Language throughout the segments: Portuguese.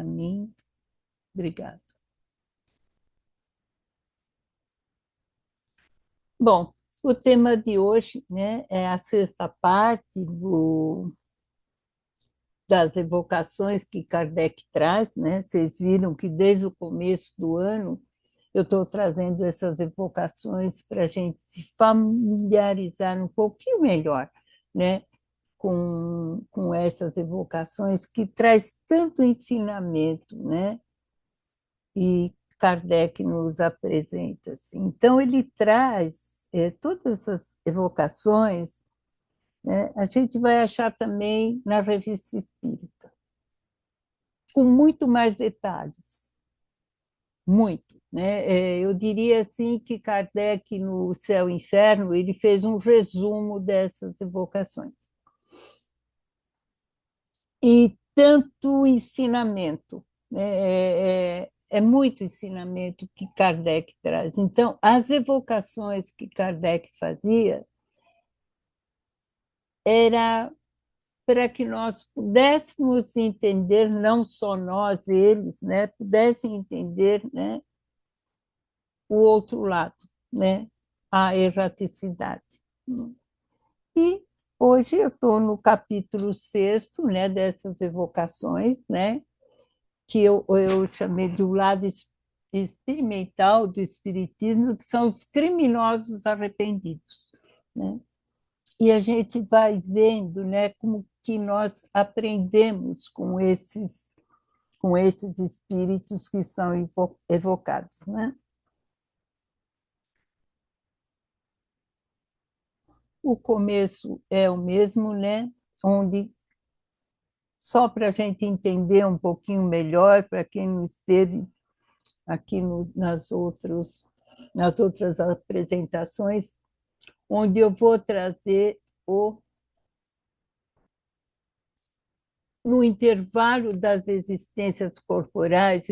mim. Obrigado. Bom, o tema de hoje, né, é a sexta parte das evocações que Kardec traz, né? Vocês viram que desde o começo do ano eu estou trazendo essas evocações para a gente se familiarizar um pouquinho melhor, né, com essas evocações que traz tanto ensinamento, né, e Kardec nos apresenta. Assim. Então, ele traz todas essas evocações, né, a gente vai achar também na Revista Espírita, com muito mais detalhes, muito. Né? Eu diria assim que Kardec, no Céu e Inferno, ele fez um resumo dessas evocações. E tanto ensinamento, né? É muito ensinamento que Kardec traz. Então, as evocações que Kardec fazia era para que nós pudéssemos entender, não só nós, eles, né, pudessem entender, né, o outro lado, né, a erraticidade. E hoje eu estou no capítulo 6º, né, dessas evocações, né, que eu chamei de um lado experimental do Espiritismo, que são os criminosos arrependidos. Né? E a gente vai vendo, né, como que nós aprendemos com esses espíritos que são evocados. Né? O começo é o mesmo, né? Onde, só para a gente entender um pouquinho melhor, para quem não esteve aqui nas outras apresentações, onde eu vou trazer no intervalo das existências corporais,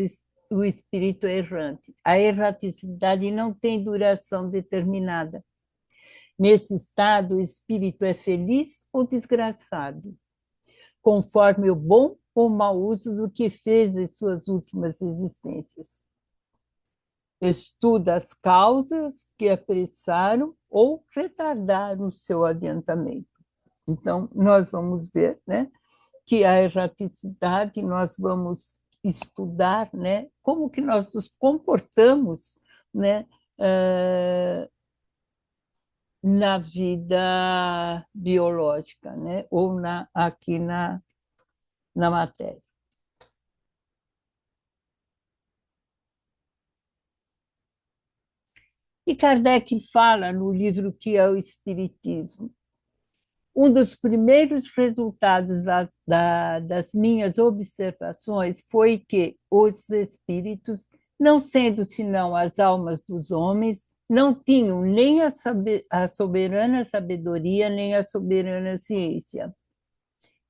o espírito é errante. A erraticidade não tem duração determinada. Nesse estado, o espírito é feliz ou desgraçado, conforme o bom ou mau uso do que fez de suas últimas existências. Estuda as causas que apressaram ou retardaram o seu adiantamento. Então, nós vamos ver, né, que a erraticidade, nós vamos estudar, né, como que nós nos comportamos, né, na vida biológica, né, ou aqui na matéria. E Kardec fala no livro que é o Espiritismo. Um dos primeiros resultados das minhas observações foi que os espíritos, não sendo senão as almas dos homens, não tinham nem a soberana sabedoria, nem a soberana ciência,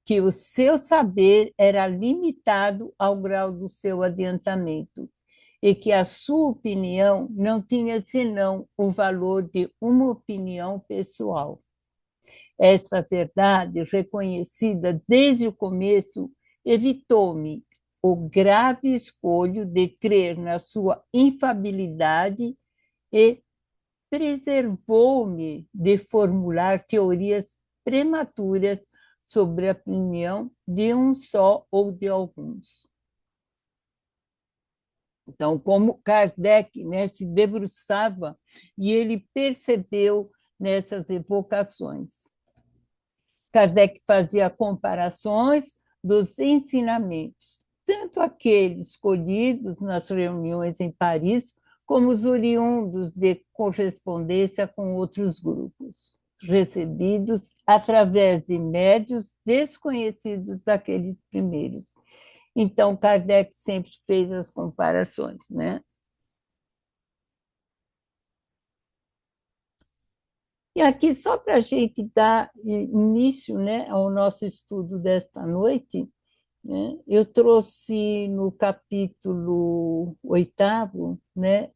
que o seu saber era limitado ao grau do seu adiantamento, e que a sua opinião não tinha senão o valor de uma opinião pessoal. Esta verdade, reconhecida desde o começo, evitou-me o grave escolho de crer na sua infabilidade e preservou-me de formular teorias prematuras sobre a opinião de um só ou de alguns. Então, como Kardec, né, se debruçava e ele percebeu nessas evocações. Kardec fazia comparações dos ensinamentos, tanto aqueles escolhidos nas reuniões em Paris, como os oriundos de correspondência com outros grupos, recebidos através de médios desconhecidos daqueles primeiros. Então, Kardec sempre fez as comparações, né? E aqui, só para a gente dar início, né, ao nosso estudo desta noite, né, eu trouxe no capítulo 8º, né,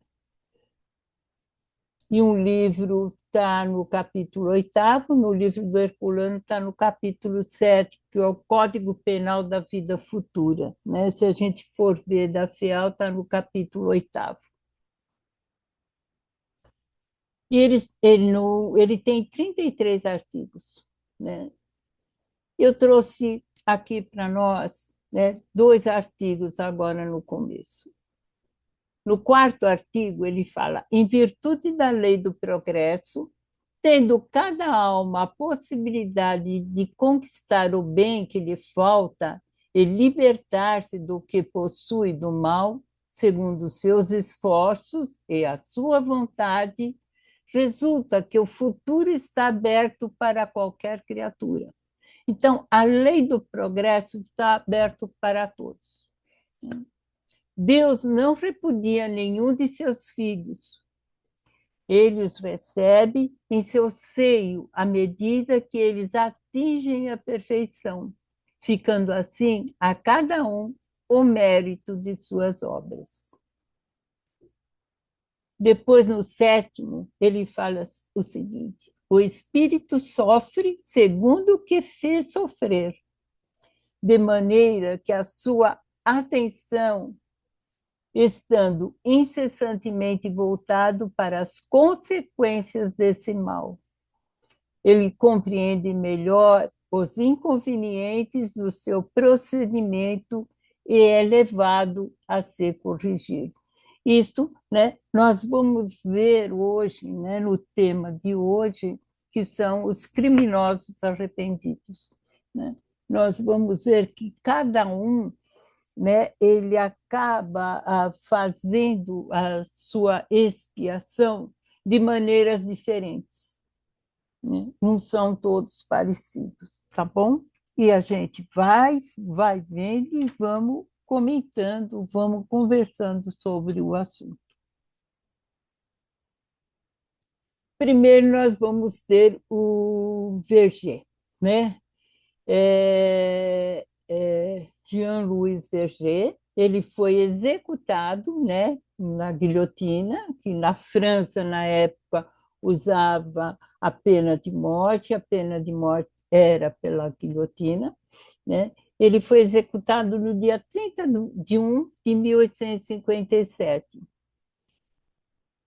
e um livro está no capítulo 8º, no livro do Herculano está no capítulo 7, que é o Código Penal da Vida Futura, né? Se a gente for ver da FEAL, está no capítulo 8º. E ele tem 33 artigos, né? Eu trouxe aqui para nós, né, 2 artigos agora no começo. No 4º artigo, ele fala: em virtude da lei do progresso, tendo cada alma a possibilidade de conquistar o bem que lhe falta e libertar-se do que possui do mal, segundo seus esforços e a sua vontade, resulta que o futuro está aberto para qualquer criatura. Então, a lei do progresso está aberta para todos. Deus não repudia nenhum de seus filhos. Ele os recebe em seu seio à medida que eles atingem a perfeição, ficando assim a cada um o mérito de suas obras. Depois, no 7º, ele fala o seguinte: o espírito sofre segundo o que fez sofrer, de maneira que a sua atenção, estando incessantemente voltado para as consequências desse mal, ele compreende melhor os inconvenientes do seu procedimento e é levado a ser corrigido. Isso, né, nós vamos ver hoje, né, no tema de hoje, que são os criminosos arrependidos, né? Nós vamos ver que cada um, né, ele acaba fazendo a sua expiação de maneiras diferentes, né? Não são todos parecidos, tá bom? E a gente vai vendo e vamos comentando, vamos conversando sobre o assunto. Primeiro, nós vamos ter o Verger, né? Jean-Louis Verger, ele foi executado, né, na guilhotina, que na França, na época, usava a pena de morte era pela guilhotina, né? Ele foi executado no dia 30 de 1 de 1857.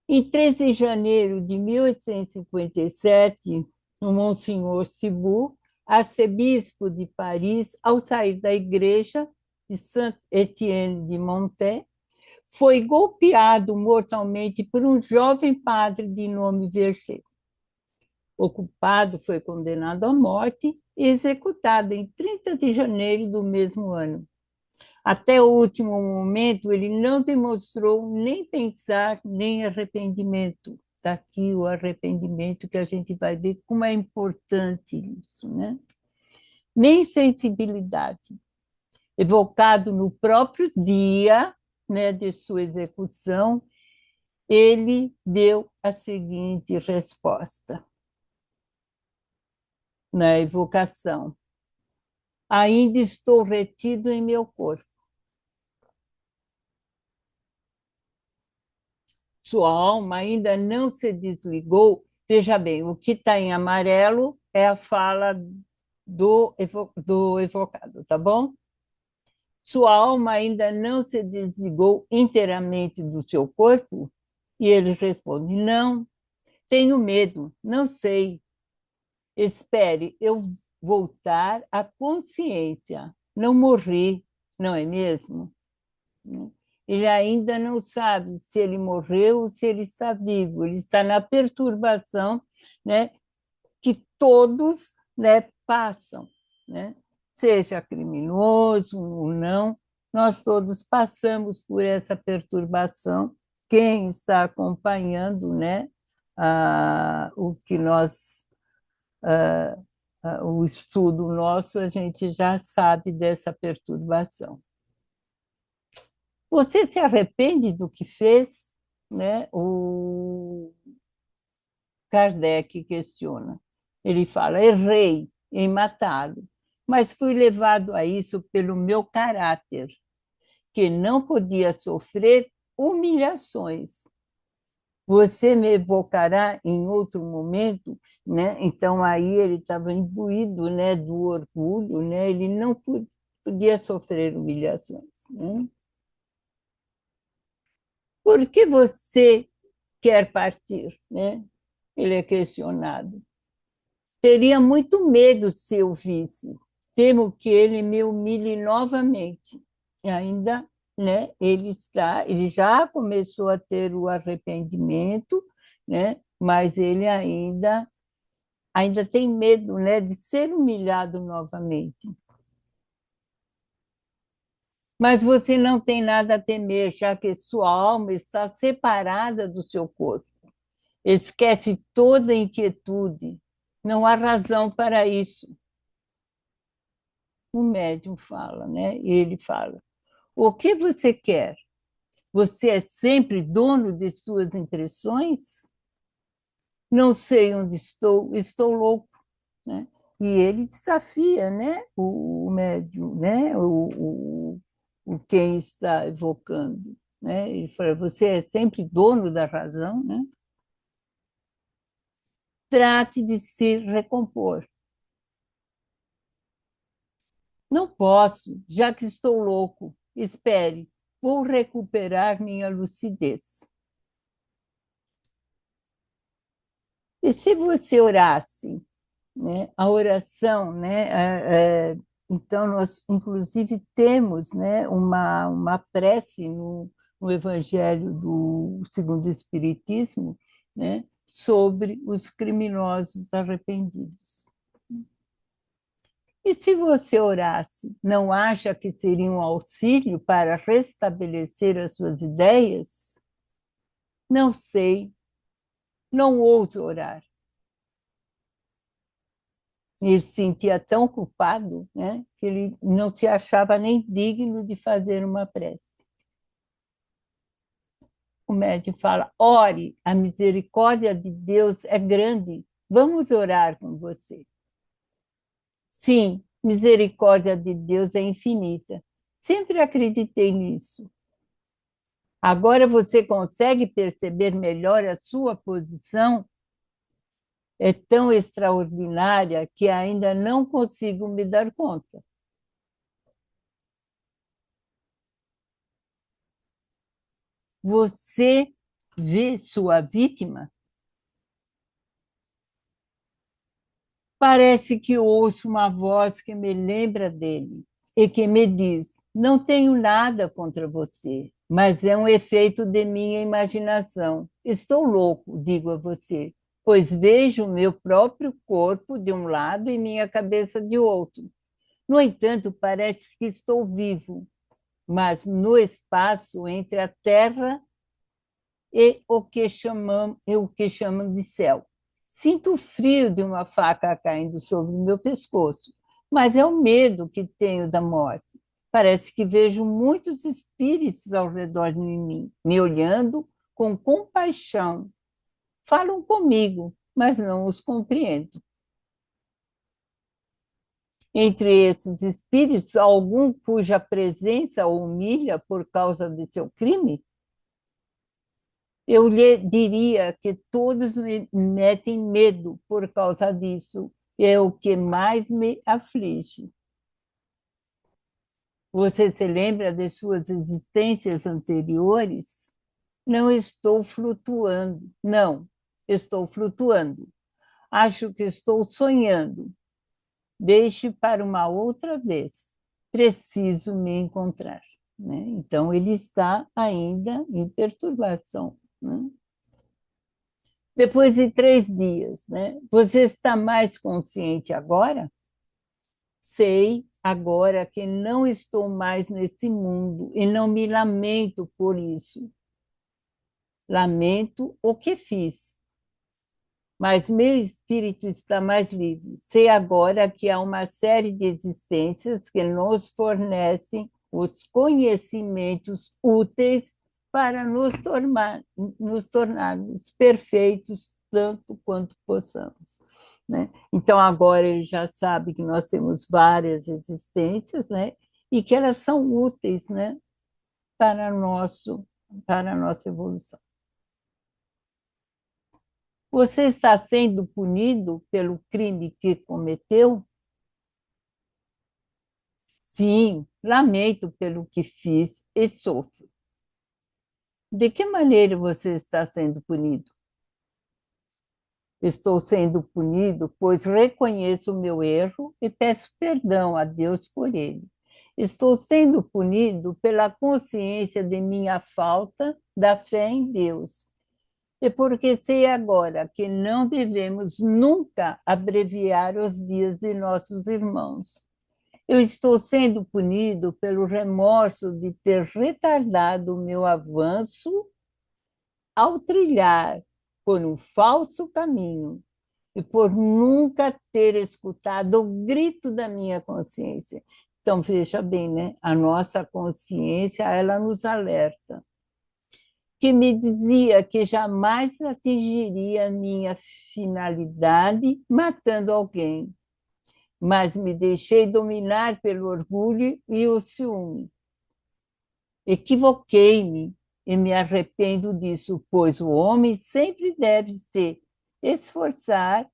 Em 3 de janeiro de 1857, o Monsenhor Cibout, arcebispo de Paris, ao sair da igreja de Saint-Étienne de Montet, foi golpeado mortalmente por um jovem padre de nome Verger. O culpado foi condenado à morte e executado em 30 de janeiro do mesmo ano. Até o último momento, ele não demonstrou nem pensar, nem arrependimento. Está aqui o arrependimento, que a gente vai ver como é importante isso, né? Nem sensibilidade. Evocado no próprio dia, né, de sua execução, ele deu a seguinte resposta na evocação: ainda estou retido em meu corpo. Sua alma ainda não se desligou. Veja bem, o que está em amarelo é a fala do evocado, tá bom? Sua alma ainda não se desligou inteiramente do seu corpo? E ele responde: não, tenho medo, não sei. Espere eu voltar à consciência. Não morri, não é mesmo? Ele ainda não sabe se ele morreu ou se ele está vivo. Ele está na perturbação, né, que todos, né, passam, né? Seja criminoso ou não, nós todos passamos por essa perturbação. Quem está acompanhando, né, o que nós, o estudo nosso, a gente já sabe dessa perturbação. Você se arrepende do que fez? Né? O Kardec questiona. Ele fala: errei em matá-lo, mas fui levado a isso pelo meu caráter, que não podia sofrer humilhações. Você me evocará em outro momento, né? Então aí ele estava imbuído, né, do orgulho, né? Ele não podia sofrer humilhações, né? Por que você quer partir, né? Ele é questionado. Teria muito medo se eu visse. Temo que ele me humilhe novamente. E ainda, né, ele já começou a ter o arrependimento, né, mas ele ainda tem medo, né, de ser humilhado novamente. Mas você não tem nada a temer, já que sua alma está separada do seu corpo. Esquece toda inquietude. Não há razão para isso. O médium fala, né? E ele fala: o que você quer? Você é sempre dono de suas impressões? Não sei onde estou, estou louco, né? E ele desafia, né? O médium, né? O quem está evocando, né? Ele fala: você é sempre dono da razão, né? Trate de se recompor. Não posso, já que estou louco. Espere, vou recuperar minha lucidez. E se você orasse, né, a oração, né, então nós inclusive temos, né, uma prece no Evangelho do segundo o Espiritismo, né, sobre os criminosos arrependidos. E se você orasse, não acha que seria um auxílio para restabelecer as suas ideias? Não sei, não ouso orar. Ele se sentia tão culpado, né, que ele não se achava nem digno de fazer uma prece. O médico fala: ore, a misericórdia de Deus é grande, vamos orar com você. Sim, misericórdia de Deus é infinita. Sempre acreditei nisso. Agora você consegue perceber melhor a sua posição? É tão extraordinária que ainda não consigo me dar conta. Você vê sua vítima? Parece que ouço uma voz que me lembra dele e que me diz: não tenho nada contra você, mas é um efeito de minha imaginação. Estou louco, digo a você, pois vejo meu próprio corpo de um lado e minha cabeça de outro. No entanto, parece que estou vivo, mas no espaço entre a Terra e o que chamam de céu. Sinto o frio de uma faca caindo sobre o meu pescoço, mas é o medo que tenho da morte. Parece que vejo muitos espíritos ao redor de mim, me olhando com compaixão. Falam comigo, mas não os compreendo. Entre esses espíritos, algum cuja presença o humilha por causa de seu crime? Eu lhe diria que todos me metem medo por causa disso, e é o que mais me aflige. Você se lembra de suas existências anteriores? Não estou flutuando, não, estou flutuando. Acho que estou sonhando. Deixe para uma outra vez. Preciso me encontrar. Né? Então, ele está ainda em perturbação. Né? Depois de 3 dias, né? Você está mais consciente agora? Sei agora que não estou mais nesse mundo e não me lamento por isso. Lamento o que fiz, mas meu espírito está mais livre. Sei agora que há uma série de existências que nos fornecem os conhecimentos úteis para nos tornarmos perfeitos tanto quanto possamos. Né? Então, agora ele já sabe que nós temos várias existências, né? E que elas são úteis, né? Para, para a nossa evolução. Você está sendo punido pelo crime que cometeu? Sim, lamento pelo que fiz e sofro. De que maneira você está sendo punido? Estou sendo punido, pois reconheço o meu erro e peço perdão a Deus por ele. Estou sendo punido pela consciência de minha falta da fé em Deus. E porque sei agora que não devemos nunca abreviar os dias de nossos irmãos. Eu estou sendo punido pelo remorso de ter retardado o meu avanço ao trilhar por um falso caminho e por nunca ter escutado o grito da minha consciência. Então, veja bem, né? A nossa consciência, ela nos alerta, que me dizia que jamais atingiria a minha finalidade matando alguém, mas me deixei dominar pelo orgulho e o ciúme. Equivoquei-me e me arrependo disso, pois o homem sempre deve se esforçar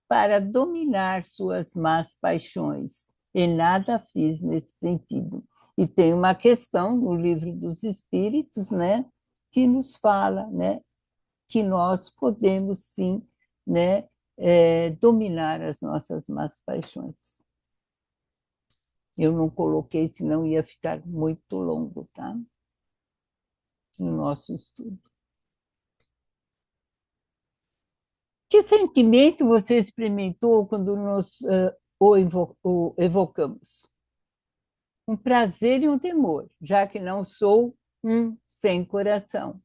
para dominar suas más paixões. E nada fiz nesse sentido. E tem uma questão no livro dos Espíritos, né, que nos fala, né, que nós podemos sim, né, dominar as nossas más paixões. Eu não coloquei, senão ia ficar muito longo, tá? No nosso estudo. Que sentimento você experimentou quando nos o evocamos? Um prazer e um temor, já que não sou um sem coração.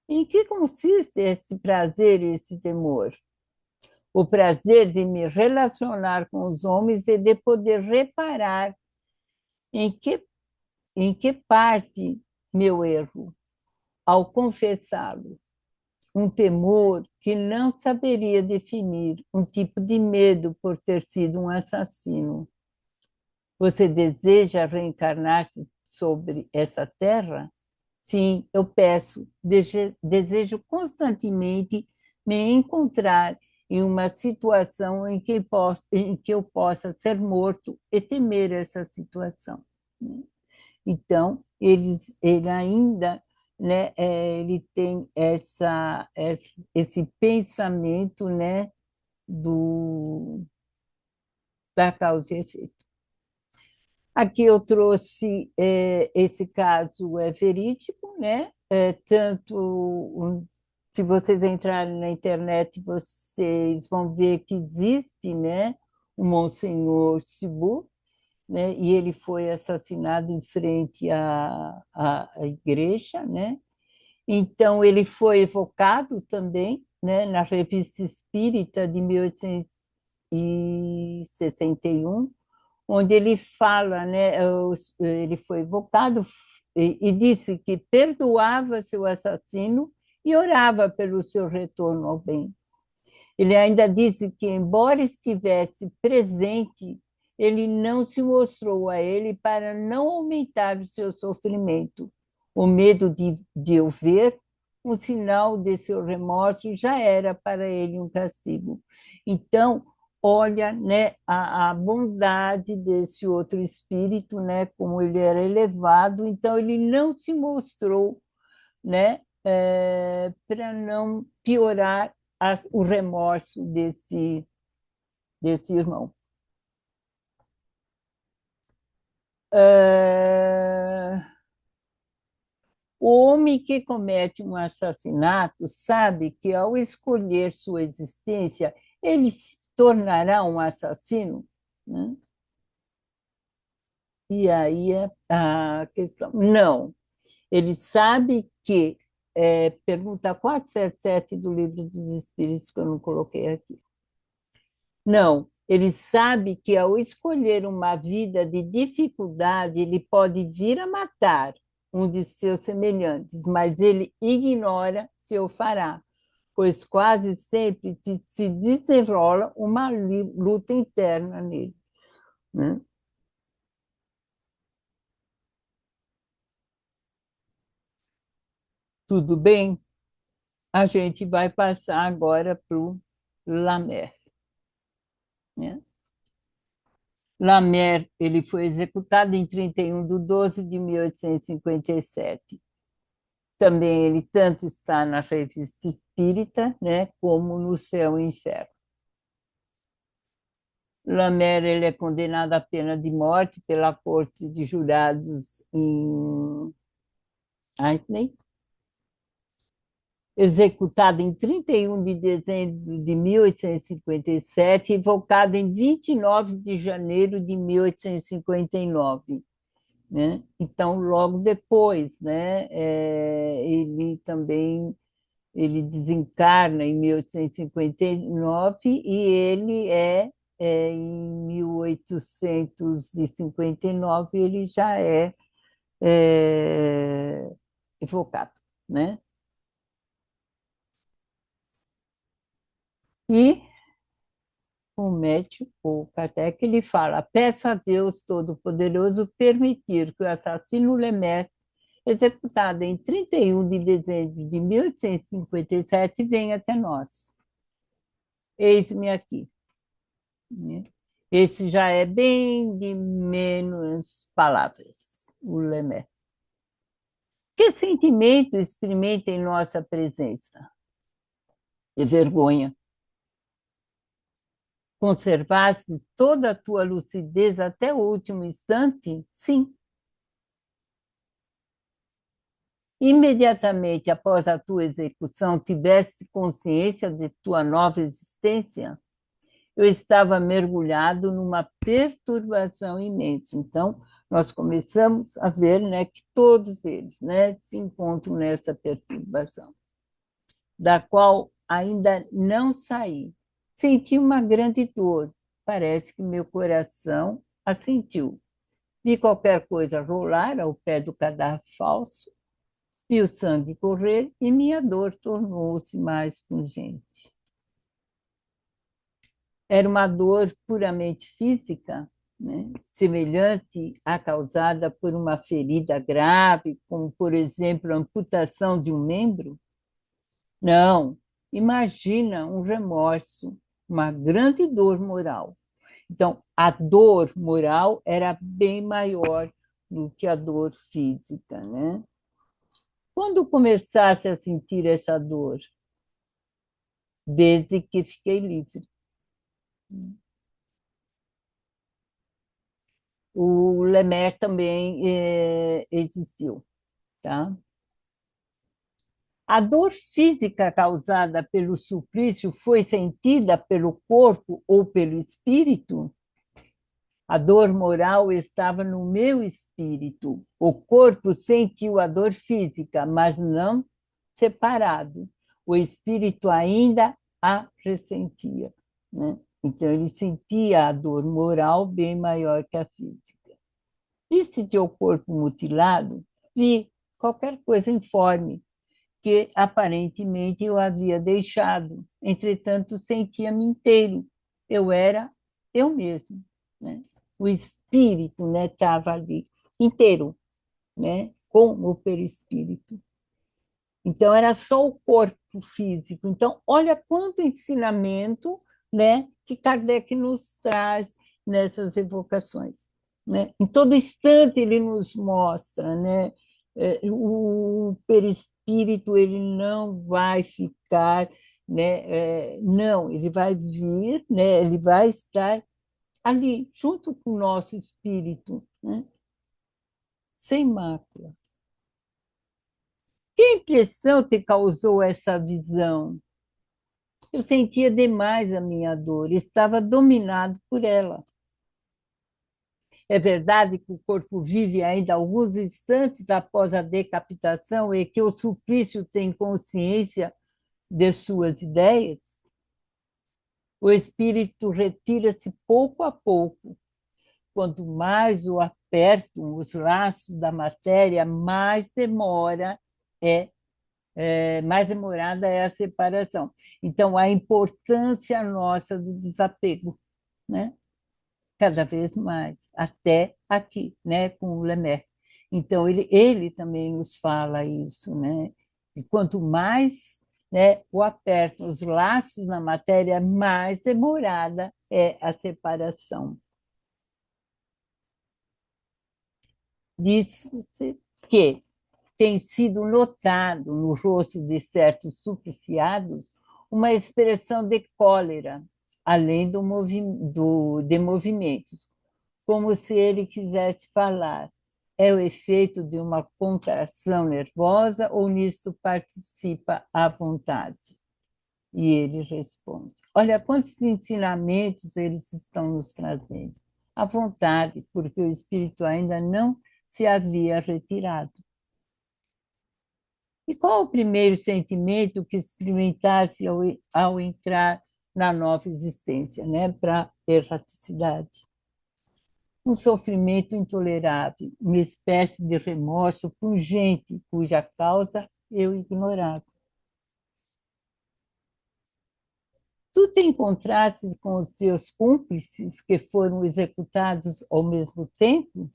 Em que consiste esse prazer e esse temor? O prazer de me relacionar com os homens e de poder reparar em que, em que parte meu erro, ao confessá-lo. Um temor que não saberia definir, um tipo de medo por ter sido um assassino. Você deseja reencarnar-se sobre essa terra? Sim, eu peço, desejo constantemente me encontrar em uma situação em que eu possa ser morto e temer essa situação. Então, ele ainda, né, ele tem esse pensamento, né, da causa e efeito. Aqui eu trouxe esse caso verídico, né? Se vocês entrarem na internet, vocês vão ver que existe, né, o Monsenhor Cibu, né? E ele foi assassinado em frente à igreja, né? Então ele foi evocado também, né, na Revista Espírita de 1861, onde ele fala, né, ele foi evocado e disse que perdoava seu assassino e orava pelo seu retorno ao bem. Ele ainda disse que, embora estivesse presente, ele não se mostrou a ele para não aumentar o seu sofrimento. O medo de eu ver, um sinal de seu remorso, já era para ele um castigo. Então, olha, né, a bondade desse outro espírito, né, como ele era elevado, então ele não se mostrou, né, para não piorar o remorso desse irmão. O homem que comete um assassinato sabe que, ao escolher sua existência, ele se tornará um assassino, né? E aí é a questão. Não, ele sabe que, pergunta 477 do Livro dos Espíritos, que eu não coloquei aqui. Não, ele sabe que, ao escolher uma vida de dificuldade, ele pode vir a matar um de seus semelhantes, mas ele ignora se o fará, pois quase sempre se desenrola uma luta interna nele, né? Tudo bem? a gente vai passar agora para o Lamer, né? Lamer, ele foi executado em 31 de 12 de 1857. Também ele tanto está na Revista Espírita, né, como no Céu e Inferno. Lamer, ele é condenado à pena de morte pela Corte de Jurados em Hackney, executado em 31 de dezembro de 1857, invocado em 29 de janeiro de 1859. Né? Então, logo depois, né, ele também ele desencarna em 1859 e ele em 1859 ele já é evocado, né? E o médico, o Kardec, ele fala: peço a Deus Todo-Poderoso permitir que o assassino Lemaitre, executado em 31 de dezembro de 1857, venha até nós. Eis-me aqui. Esse já é bem de menos palavras, o Lemaitre. Que sentimento experimenta em nossa presença? De vergonha. Conservaste toda a tua lucidez até o último instante? Sim. Imediatamente após a tua execução, tiveste consciência de tua nova existência? Eu estava mergulhado numa perturbação imensa. Então, nós começamos a ver, né, que todos eles, né, se encontram nessa perturbação, da qual ainda não saí. Senti uma grande dor. Parece que meu coração a sentiu. Vi qualquer coisa rolar ao pé do cadáver falso, vi o sangue correr e minha dor tornou-se mais pungente. Era uma dor puramente física, né? Semelhante à causada por uma ferida grave, como, por exemplo, a amputação de um membro? Não. Imagina um remorso, uma grande dor moral. Então, a dor moral era bem maior do que a dor física, né? Quando começasse a sentir essa dor? Desde que fiquei livre. O Lemer também existiu, tá? A dor física causada pelo suplício foi sentida pelo corpo ou pelo espírito? A dor moral estava no meu espírito. O corpo sentiu a dor física, mas não separado. O espírito ainda a ressentia, né? Então, ele sentia a dor moral bem maior que a física. Viste teu corpo mutilado? Vi qualquer coisa informe que aparentemente eu havia deixado. Entretanto, sentia-me inteiro. Eu era eu mesmo, né? O espírito, né, estava ali inteiro, né, com o perispírito. Então, era só o corpo físico. Então, olha quanto ensinamento, né, que Kardec nos traz nessas evocações. Né? Em todo instante, ele nos mostra, né, o perispírito ele não vai ficar, né, não, ele vai vir, né, ele vai estar ali, junto com o nosso espírito, né, sem mácula. Que impressão te causou essa visão? Eu sentia demais a minha dor, estava dominado por ela. É verdade que o corpo vive ainda alguns instantes após a decapitação e que o suplício tem consciência de suas ideias? O espírito retira-se pouco a pouco. Quanto mais o apertam os laços da matéria, mais demorada é a separação. Então, a importância nossa do desapego, né? Cada vez mais, até aqui, né? Com o Lemaitre. Então, ele também nos fala isso, né? E quanto mais né, o apertam. Os laços na matéria mais demorada é a separação. Diz-se que tem sido notado no rosto de certos supliciados uma expressão de cólera, além de movimentos, como se ele quisesse falar. É o efeito de uma contração nervosa ou nisto participa à vontade? E ele responde: olha quantos ensinamentos eles estão nos trazendo. À vontade, porque o espírito ainda não se havia retirado. E qual o primeiro sentimento que experimentasse ao entrar na nova existência, né? Para a erraticidade? Um sofrimento intolerável, uma espécie de remorso pungente, cuja causa eu ignorava. Tu te encontraste com os teus cúmplices que foram executados ao mesmo tempo?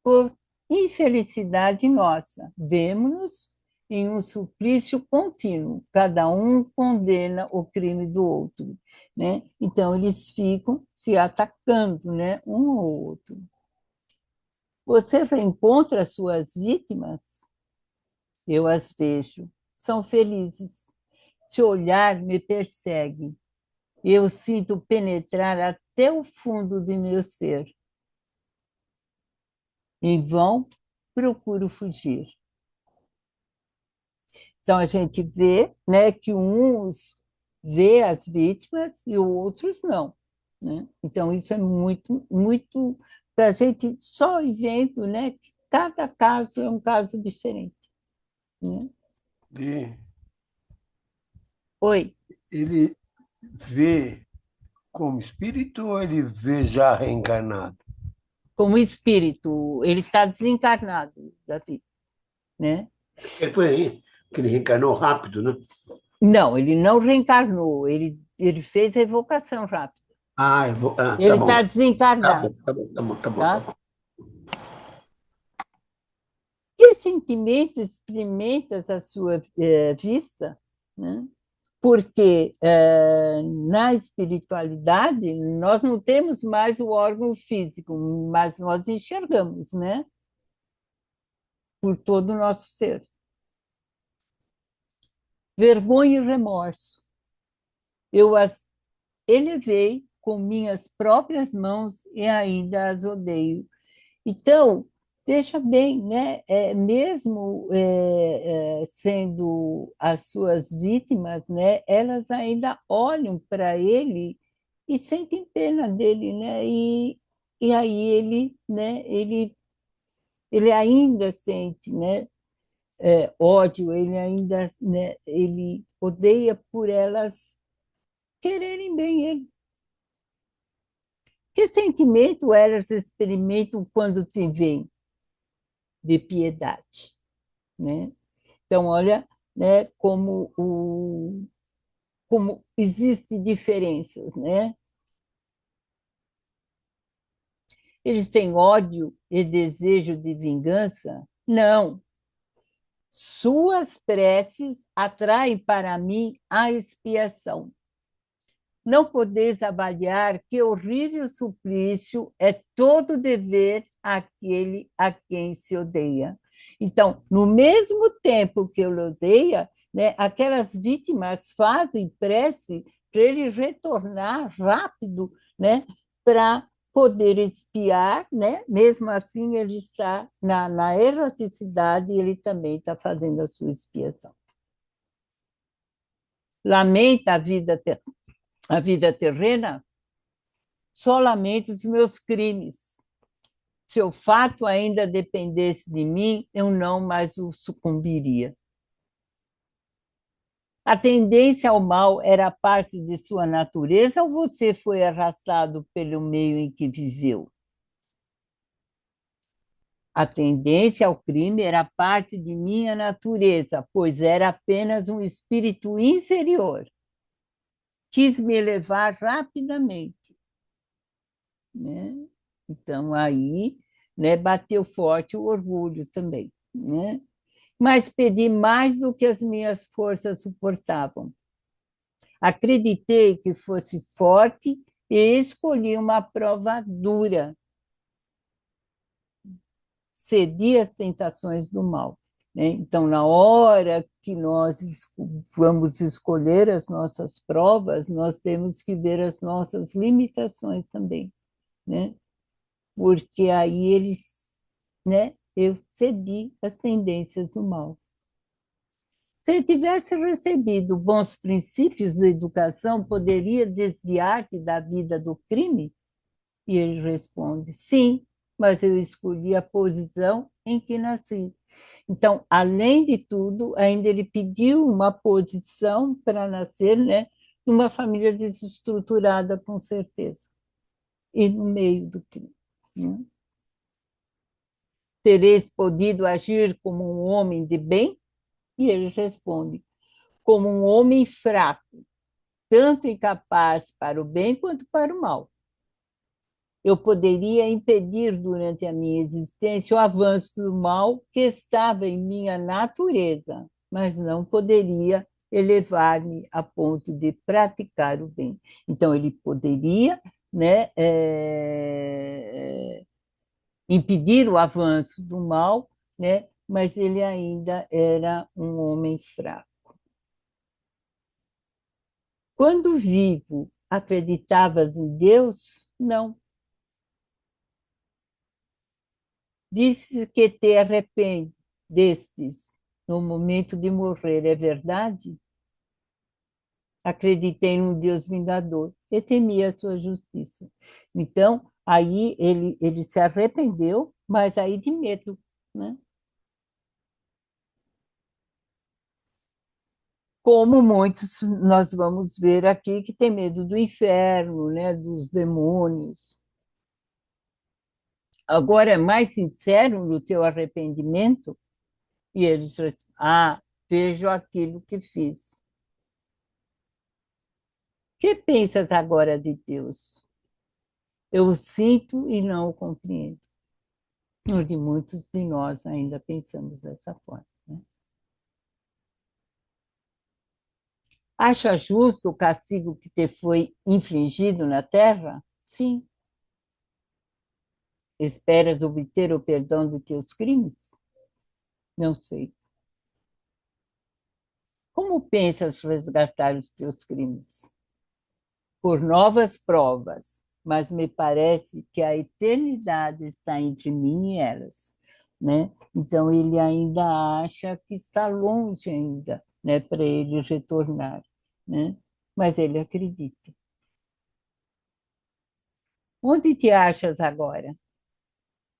Por infelicidade nossa, vemo-nos em um suplício contínuo, cada um condena o crime do outro, né? Então, eles ficam se atacando, né, um ao outro. Você reencontra as suas vítimas? Eu as vejo, são felizes. Se olhar me persegue, eu sinto penetrar até o fundo do meu ser. Em vão, procuro fugir. Então, a gente vê, né, que uns vê as vítimas e outros não. Né? Então, isso é muito, muito para a gente só ir vendo, né, que cada caso é um caso diferente. Né? E Oi, ele vê como espírito ou ele vê já reencarnado? como espírito, ele está desencarnado, Davi, né? Ele foi aí, que ele reencarnou rápido, né? Não, ele não reencarnou, ele fez revocação rápida. Ah, eu vou. Ah, tá Ele está bom. Tá bom, desencarnado, tá bom, tá bom, tá bom, tá tá? bom. Que sentimento experimentas à sua vista? Né? Porque na espiritualidade nós não temos mais o órgão físico, mas nós enxergamos, né? Por todo o nosso ser. Vergonha e remorso. Eu as elevei com minhas próprias mãos e ainda as odeio. Então, veja bem, né? Mesmo sendo as suas vítimas, né? Elas ainda olham para ele e sentem pena dele, né? E aí ele, né? Ele ainda sente, né? Ódio, ele ainda, né? Ele odeia por elas quererem bem ele. Que sentimento elas experimentam quando te veem? De piedade, né? Então, olha, né, como existem diferenças, né? Eles têm ódio e desejo de vingança? Não. Suas preces atraem para mim a expiação. Não podeis avaliar que horrível suplício é todo dever àquele a quem se odeia. Então, no mesmo tempo que ele odeia, né, aquelas vítimas fazem prece para ele retornar rápido, né, para poder expiar, né? Mesmo assim, ele está na erraticidade e ele também está fazendo a sua expiação. Lamenta a vida terrena, só lamento os meus crimes. Se o fato ainda dependesse de mim, eu não mais o sucumbiria. A tendência ao mal era parte de sua natureza ou você foi arrastado pelo meio em que viveu? A tendência ao crime era parte de minha natureza, pois era apenas um espírito inferior. Quis me elevar rapidamente, né? Então, aí, né, bateu forte o orgulho também, né? mas pedi mais do que as minhas forças suportavam. Acreditei que fosse forte e escolhi uma prova dura. Cedi às tentações do mal. Né? Então, na hora que nós vamos escolher as nossas provas, nós temos que ver as nossas limitações também, né? Porque aí eles, né? Eu cedi às tendências do mal. Se ele tivesse recebido bons princípios de educação, poderia desviar-te da vida do crime? E ele responde: sim, mas eu escolhi a posição em que nasci. Então, além de tudo, ainda ele pediu uma posição para nascer, né, numa família desestruturada, com certeza, e no meio do crime. Né? Tereis podido agir como um homem de bem? E ele responde: como um homem fraco, tanto incapaz para o bem quanto para o mal. Eu poderia impedir durante a minha existência o avanço do mal que estava em minha natureza, mas não poderia elevar-me a ponto de praticar o bem. Então, ele poderia, né, impedir o avanço do mal, né, mas ele ainda era um homem fraco. Quando vivo, acreditavas em Deus? Não. Disse que te arrependestes no momento de morrer, é verdade? Acreditei num Deus vingador e temia a sua justiça. Então, aí ele se arrependeu, mas aí de medo, né? Como muitos nós vamos ver aqui que tem medo do inferno, né, dos demônios. Agora é mais sincero no teu arrependimento? E eles vejo aquilo que fiz. Que pensas agora de Deus? Eu o sinto e não o compreendo. O de muitos de nós ainda pensamos dessa forma. Né? Acha justo o castigo que te foi infligido na terra? Sim. Esperas obter o perdão de teus crimes? Não sei. Como pensas resgatar os teus crimes? Por novas provas, mas me parece que a eternidade está entre mim e elas, né? Então ele ainda acha que está longe ainda, né, para ele retornar, né? Mas ele acredita. Onde te achas agora?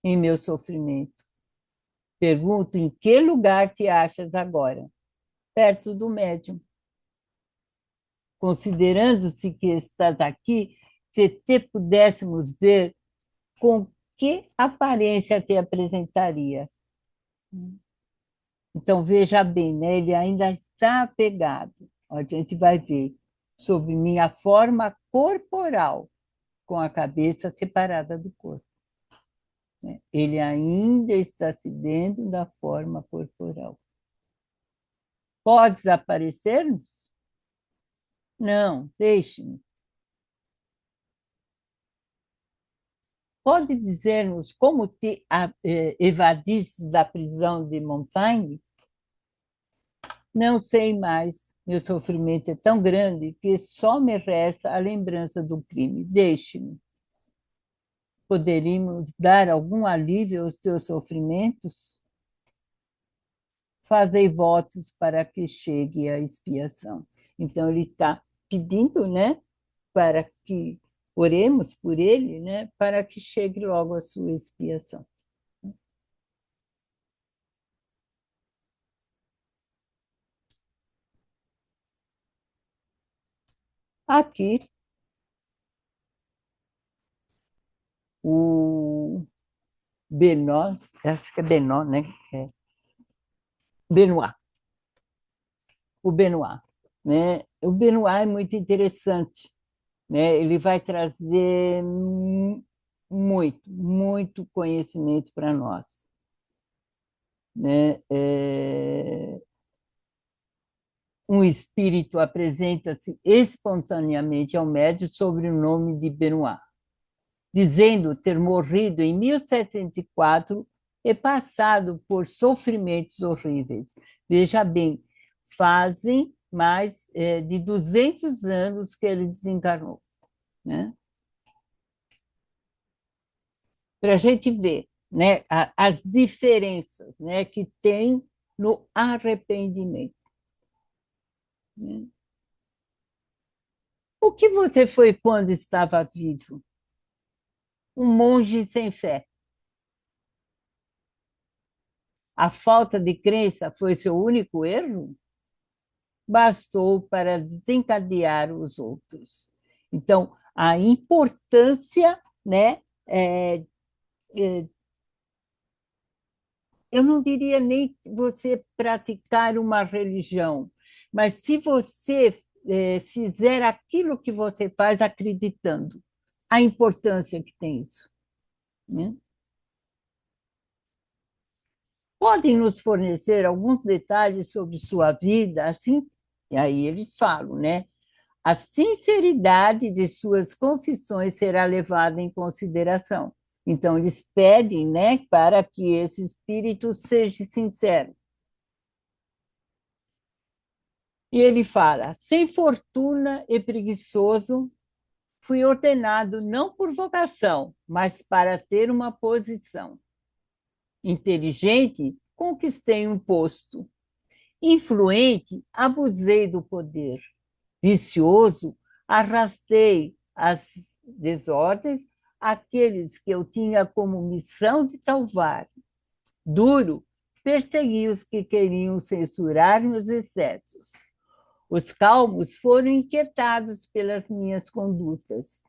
Em meu sofrimento. Pergunto em que lugar te achas agora? Perto do médium. Considerando-se que estás aqui, se te pudéssemos ver, com que aparência te apresentarias? Então, veja bem, né? Ele ainda está apegado. A gente vai ver sobre minha forma corporal, com a cabeça separada do corpo. Né? Ele ainda está se vendo da forma corporal. Podes aparecer-nos? Não, deixe-me. Pode dizer-nos como te evadistes da prisão de Montaigne? Não sei mais. Meu sofrimento é tão grande que só me resta a lembrança do crime. Deixe-me. Poderíamos dar algum alívio aos teus sofrimentos? Fazei votos para que chegue a expiação. Então, ele está pedindo, né, para que oremos por ele, né, para que chegue logo a sua expiação. Aqui, o Benoit, acho que é Benoit, né? É Benoit, o Benoit, né? O Benoit é muito interessante, né? Ele vai trazer muito conhecimento para nós, né? um espírito apresenta-se espontaneamente ao médium sob o nome de Benoit, dizendo ter morrido em 1704 e passado por sofrimentos horríveis. Veja bem, fazem mais de 200 anos que ele desencarnou, né? Para a gente ver, né, as diferenças, né, que tem no arrependimento, né? O que você foi quando estava vivo? Um monge sem fé. A falta de crença foi seu único erro? Bastou para desencadear os outros. Então, a importância, né, eu não diria nem você praticar uma religião, mas se você fizer aquilo que você faz acreditando, a importância que tem isso, né? Podem nos fornecer alguns detalhes sobre sua vida, assim? E aí eles falam, né? A sinceridade de suas confissões será levada em consideração. Então, eles pedem, né, para que esse espírito seja sincero. E ele fala: sem fortuna e preguiçoso, fui ordenado não por vocação, mas para ter uma posição. Inteligente, conquistei um posto. Influente, abusei do poder. Vicioso, arrastei as desordens aqueles que eu tinha como missão de salvar. Duro, persegui os que queriam censurar meus excessos. Os calmos foram inquietados pelas minhas condutas.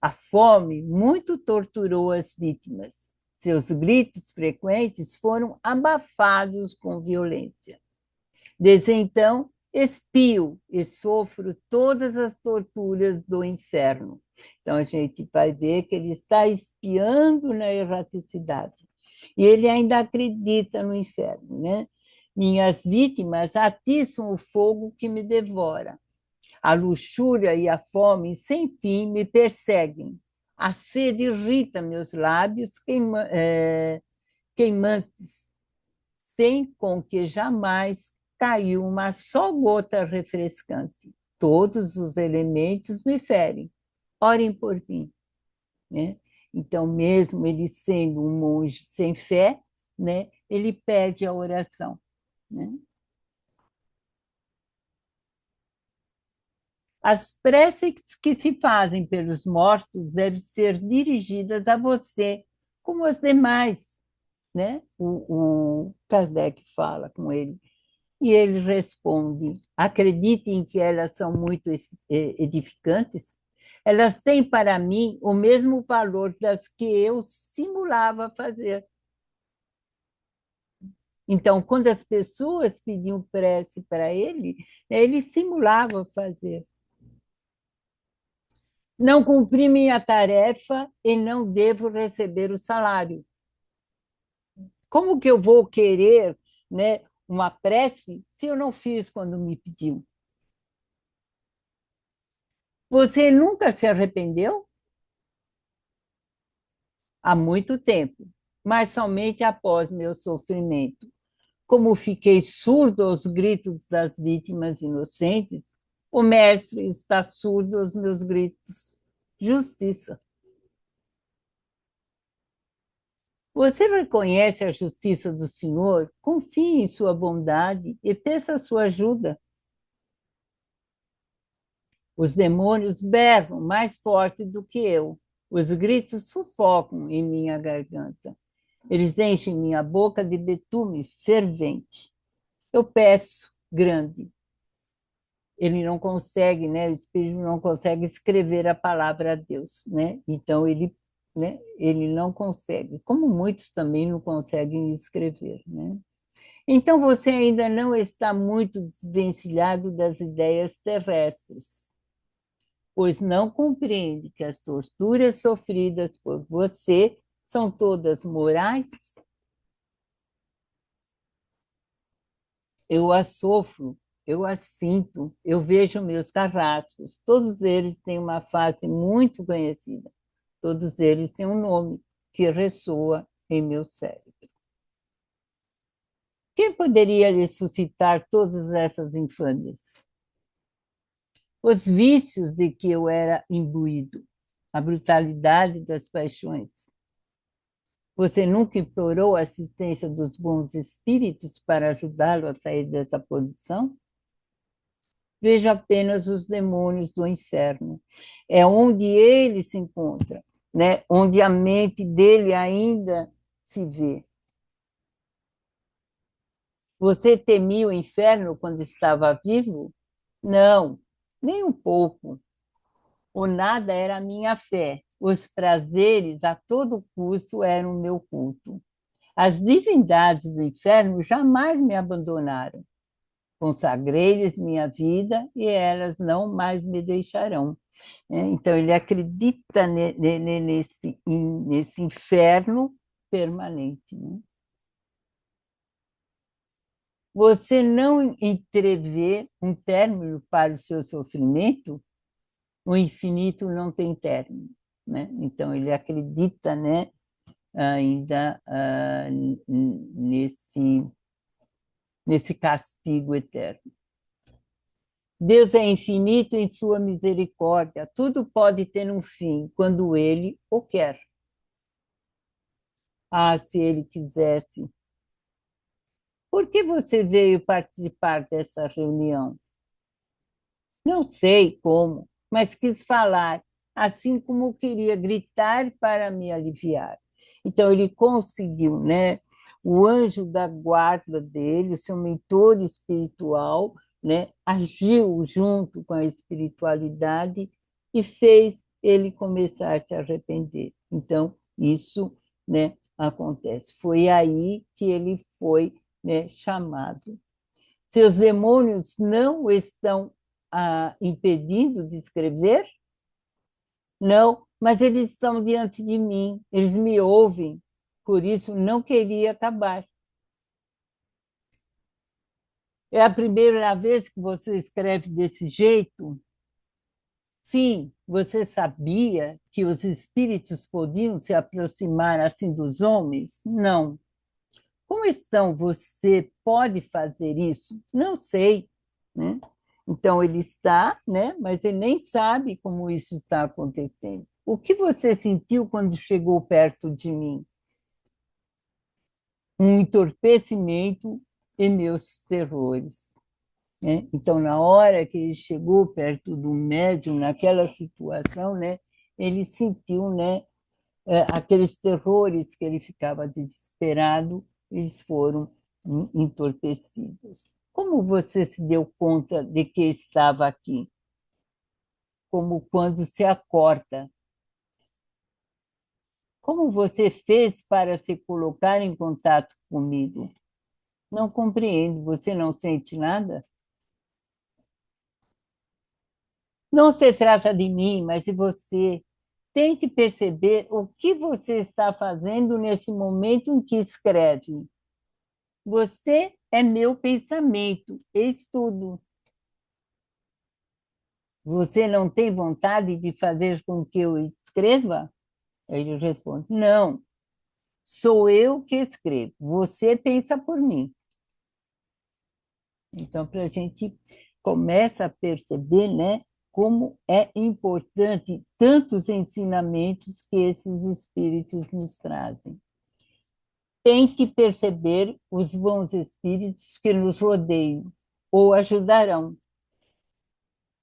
A fome muito torturou as vítimas. Seus gritos frequentes foram abafados com violência. Desde então, expio e sofro todas as torturas do inferno. Então, a gente vai ver que ele está espiando na erraticidade. E ele ainda acredita no inferno, né? Minhas vítimas atiçam o fogo que me devora. A luxúria e a fome sem fim me perseguem. A sede irrita meus lábios queimantes, sem com que jamais caiu uma só gota refrescante. Todos os elementos me ferem. Orem por mim, né? Então, mesmo ele sendo um monge sem fé, né, ele pede a oração, né? As preces que se fazem pelos mortos devem ser dirigidas a você, como as demais, né? O Kardec fala com ele. E ele responde: acreditem que elas são muito edificantes. Elas têm para mim o mesmo valor das que eu simulava fazer. Então, quando as pessoas pediam prece para ele, ele simulava fazer. Não cumpri minha tarefa e não devo receber o salário. Como que eu vou querer, né, uma prece se eu não fiz quando me pediu? Você nunca se arrependeu? Há muito tempo, mas somente após meu sofrimento. Como fiquei surdo aos gritos das vítimas inocentes, o mestre está surdo aos meus gritos. Justiça. Você reconhece a justiça do Senhor? Confie em sua bondade e peça sua ajuda. Os demônios berram mais forte do que eu. Os gritos sufocam em minha garganta. Eles enchem minha boca de betume fervente. Eu peço grande. Ele não consegue, né? O espírito não consegue escrever a palavra a Deus, né? Então ele, né? Ele não consegue, como muitos também não conseguem escrever, né? Então você ainda não está muito desvencilhado das ideias terrestres, pois não compreende que as torturas sofridas por você são todas morais. Eu as sofro eu as sinto, eu vejo meus carrascos, todos eles têm uma face muito conhecida, todos eles têm um nome que ressoa em meu cérebro. Quem poderia lhe suscitar todas essas infâmias? Os vícios de que eu era imbuído, a brutalidade das paixões. Você nunca implorou a assistência dos bons espíritos para ajudá-lo a sair dessa posição? Veja apenas os demônios do inferno. É onde ele se encontra, né? Onde a mente dele ainda se vê. Você temia o inferno quando estava vivo? Não, nem um pouco. O nada era a minha fé. Os prazeres a todo custo eram o meu culto. As divindades do inferno jamais me abandonaram. Consagrei-lhes minha vida e elas não mais me deixarão. Então, ele acredita nesse inferno permanente. Você não entrevê um término para o seu sofrimento? O infinito não tem término. Então, ele acredita, ainda nesse castigo eterno. Deus é infinito em sua misericórdia. Tudo pode ter um fim quando ele o quer. Ah, se ele quisesse. Por que você veio participar dessa reunião? Não sei como, mas quis falar, assim como queria gritar para me aliviar. Então, ele conseguiu, O anjo da guarda dele, o seu mentor espiritual, agiu junto com a espiritualidade e fez ele começar a se arrepender. Então, isso, acontece. Foi aí que ele foi, chamado. Seus demônios não o estão impedindo de escrever? Não, mas eles estão diante de mim, eles me ouvem, por isso não queria acabar. É a primeira vez que você escreve desse jeito? Sim, você sabia que os espíritos podiam se aproximar assim dos homens? Não. Como estão? Você pode fazer isso? Não sei, Então, ele está, mas ele nem sabe como isso está acontecendo. O que você sentiu quando chegou perto de mim? Um entorpecimento e meus terrores. Então, na hora que ele chegou perto do médium, naquela situação, ele sentiu, aqueles terrores que ele ficava desesperado, eles foram entorpecidos. Como você se deu conta de que estava aqui? Como quando se acorda. Como você fez para se colocar em contato comigo? Não compreendo. Você não sente nada? Não se trata de mim, mas de você. Tente perceber o que você está fazendo nesse momento em que escreve. Você é meu pensamento, eis tudo. Você não tem vontade de fazer com que eu escreva? Ele responde: não, sou eu que escrevo, você pensa por mim. Então, para a gente começa a perceber, como é importante tantos ensinamentos que esses espíritos nos trazem. Tente perceber os bons espíritos que nos rodeiam ou ajudarão.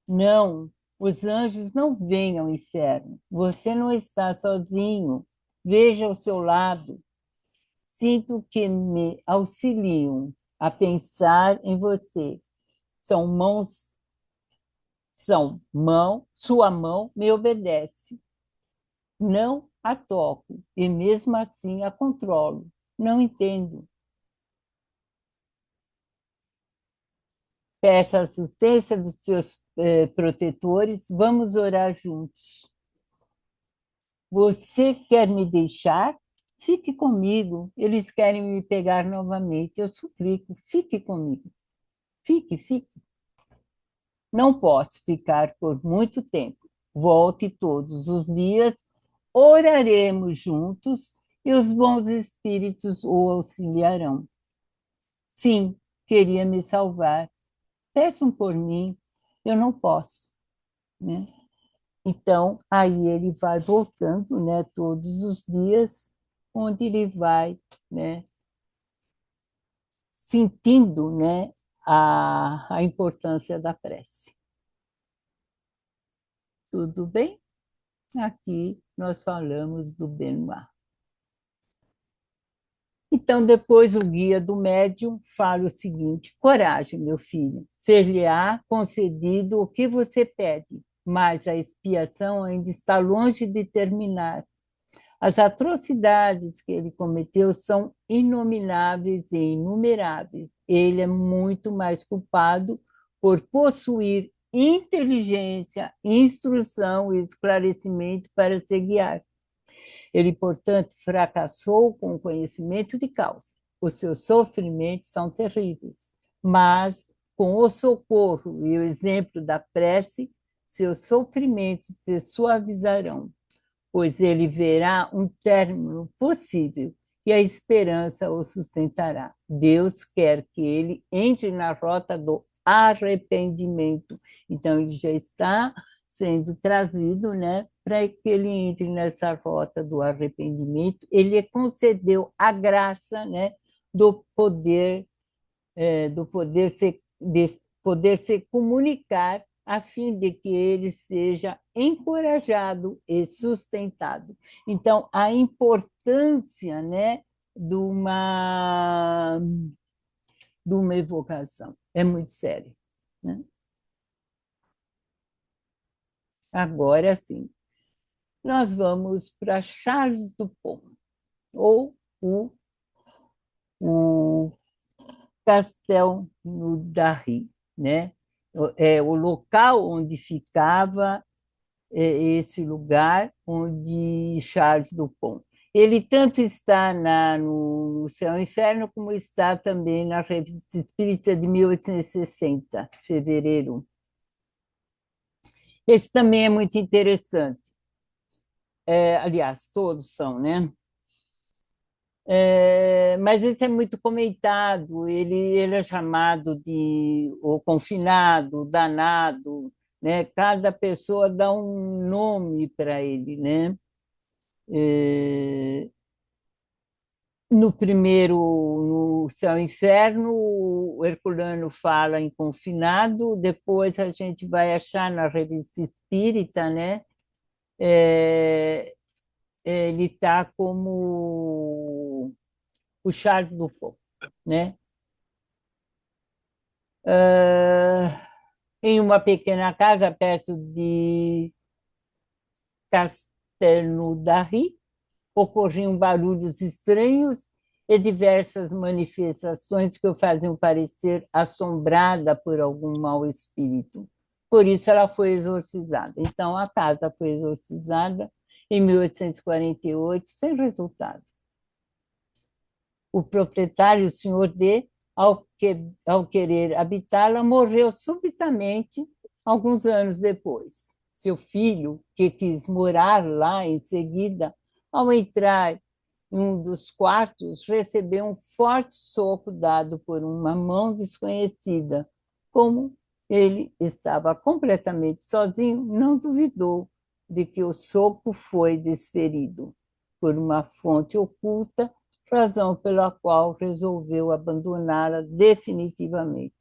Não, os anjos não vêm ao inferno. Você não está sozinho. Veja ao seu lado. Sinto que me auxiliam a pensar em você. Sua mão me obedece. Não a toco e mesmo assim a controlo. Não entendo. Peça a assistência dos seus protetores, vamos orar juntos. Você quer me deixar? Fique comigo. Eles querem me pegar novamente. Eu suplico, fique comigo. Fique, fique. Não posso ficar por muito tempo. Volte todos os dias, oraremos juntos e os bons espíritos o auxiliarão. Sim, queria me salvar. Peçam por mim, eu não posso, né? Então, aí ele vai voltando, né, todos os dias, onde ele vai, né, sentindo, né, a importância da prece. Tudo bem? Aqui nós falamos do Benoit. Então, depois o guia do médium fala o seguinte: coragem, meu filho, ser-lhe-á concedido o que você pede, mas a expiação ainda está longe de terminar. As atrocidades que ele cometeu são inomináveis e inumeráveis. Ele é muito mais culpado por possuir inteligência, instrução e esclarecimento para se guiar. Ele, portanto, fracassou com o conhecimento de causa. Os seus sofrimentos são terríveis, mas com o socorro e o exemplo da prece, seus sofrimentos se suavizarão, pois ele verá um término possível e a esperança o sustentará. Deus quer que ele entre na rota do arrependimento. Então, ele já está sendo trazido, né, para que ele entre nessa rota do arrependimento. Ele concedeu a graça, né, do poder se comunicar a fim de que ele seja encorajado e sustentado. Então, a importância, né, de uma evocação é muito séria, né? Agora sim, nós vamos para Charles Dupont, ou o Castel no Darry, né? É o local onde ficava esse lugar onde Charles Dupont. Ele tanto está no Céu e Inferno, como está também na Revista Espírita de 1860, fevereiro. Esse também é muito interessante. Aliás, todos são, né? Mas esse é muito comentado, ele é chamado de o confinado, o danado, né? Cada pessoa dá um nome para ele, né? No primeiro, no Céu e Inferno, o Herculano fala em confinado, depois a gente vai achar na Revista Espírita, né? Ele está como o Charles Dupont, né? Em uma pequena casa perto de Castelnaudary, ocorriam barulhos estranhos e diversas manifestações que o faziam parecer assombrada por algum mau espírito. Por isso ela foi exorcizada. Então a casa foi exorcizada em 1848, sem resultado. O proprietário, o senhor D, ao querer habitá-la, morreu subitamente alguns anos depois. Seu filho, que quis morar lá em seguida, ao entrar em um dos quartos, recebeu um forte soco dado por uma mão desconhecida. Como ele estava completamente sozinho, não duvidou de que o soco foi desferido por uma fonte oculta, razão pela qual resolveu abandoná-la definitivamente.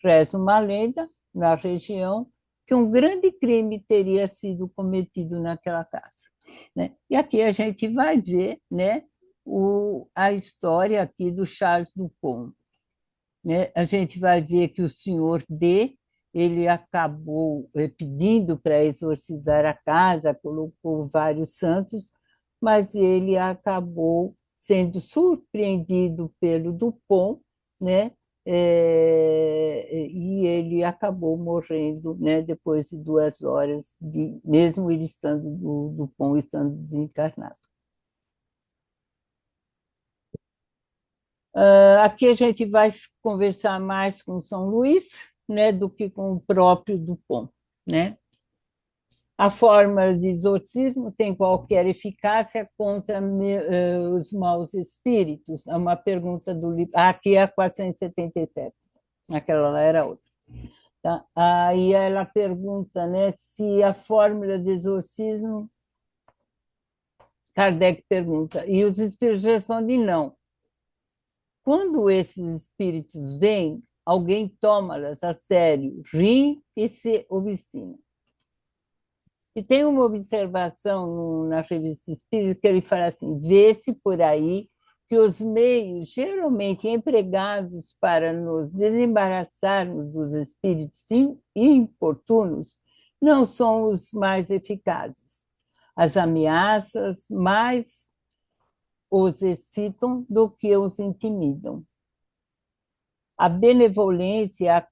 Reza uma lenda na região que um grande crime teria sido cometido naquela casa, né? E aqui a gente vai ver, né, a história aqui do Charles Dupont, né? A gente vai ver que o senhor D, ele acabou pedindo para exorcizar a casa, colocou vários santos, mas ele acabou sendo surpreendido pelo Dupont, né? E ele acabou morrendo, né, depois de 2 horas, mesmo ele estando, o Dupont estando desencarnado. Aqui a gente vai conversar mais com São Luís, né, do que com o próprio Dupont, né? A fórmula de exorcismo tem qualquer eficácia contra os maus espíritos? É uma pergunta do livro. Aqui é a 477, aquela lá era outra. Tá? Aí ela pergunta, né, se a fórmula de exorcismo. Kardec pergunta, e os espíritos respondem não. Quando esses espíritos vêm, alguém toma-las a sério, ri e se obstina. E tem uma observação na revista Espírita que ele fala assim: vê-se por aí que os meios geralmente empregados para nos desembaraçarmos dos espíritos importunos não são os mais eficazes. As ameaças mais os excitam do que os intimidam. A benevolência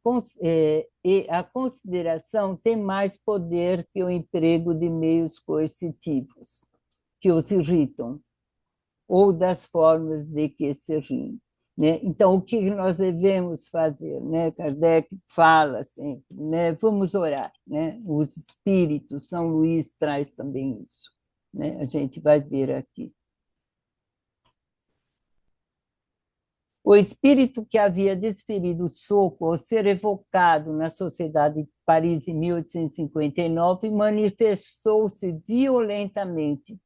e a consideração têm mais poder que o emprego de meios coercitivos, que os irritam, ou das formas de que se riem. Né? Então, o que nós devemos fazer? Né? Kardec fala sempre, né? Vamos orar. Né? Os espíritos, São Luís traz também isso. Né? A gente vai ver aqui. O espírito que havia desferido o soco ao ser evocado na Sociedade de Paris em 1859 manifestou-se violentamente.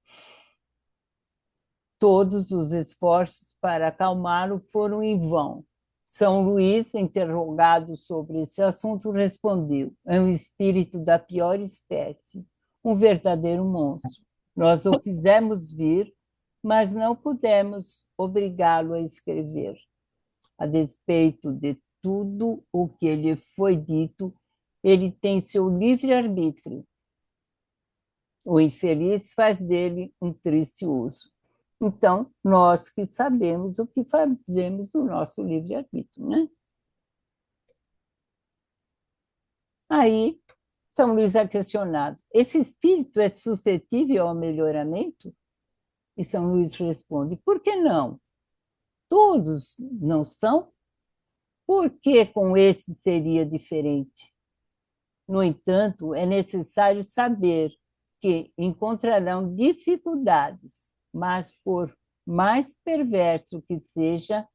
Todos os esforços para acalmá-lo foram em vão. São Luís, interrogado sobre esse assunto, respondeu: é um espírito da pior espécie, um verdadeiro monstro. Nós o fizemos vir, mas não pudemos obrigá-lo a escrever. A despeito de tudo o que lhe foi dito, ele tem seu livre-arbítrio. O infeliz faz dele um triste uso. Então, nós que sabemos o que fazemos o nosso livre-arbítrio, né? Aí, São Luís é questionado: esse espírito é suscetível ao melhoramento? E São Luís responde: por que não? Todos não são? Por que com esse seria diferente? No entanto, é necessário saber que encontrarão dificuldades, mas por mais perverso que seja,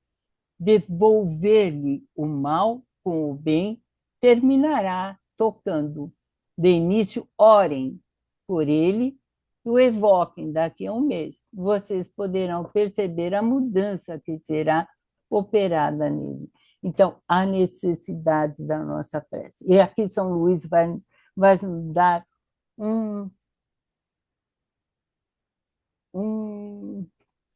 devolver-lhe o mal com o bem terminará tocando. De início, orem por ele, o evoquem daqui a um mês. Vocês poderão perceber a mudança que será operada nele. Então, a necessidade da nossa prece. E aqui São Luís vai nos dar um, um,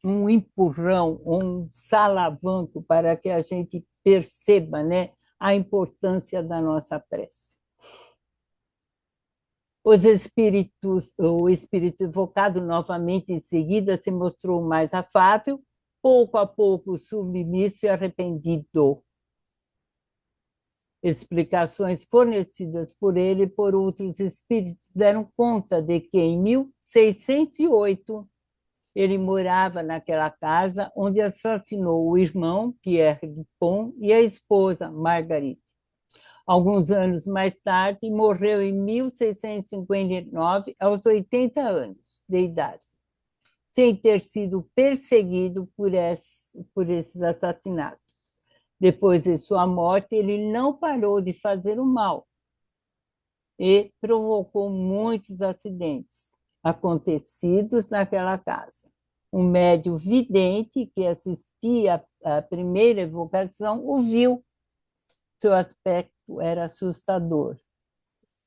um empurrão, um salavanco para que a gente perceba, né, a importância da nossa prece. O espírito evocado novamente em seguida se mostrou mais afável, pouco a pouco submisso e arrependido. Explicações fornecidas por ele e por outros espíritos deram conta de que em 1608 ele morava naquela casa onde assassinou o irmão, Pierre Dupont, e a esposa, Marguerite. Alguns anos mais tarde, morreu em 1659, aos 80 anos de idade, sem ter sido perseguido por esses assassinatos. Depois de sua morte, ele não parou de fazer o mal e provocou muitos acidentes acontecidos naquela casa. Um médium vidente que assistia à primeira evocação o viu. Seu aspecto era assustador.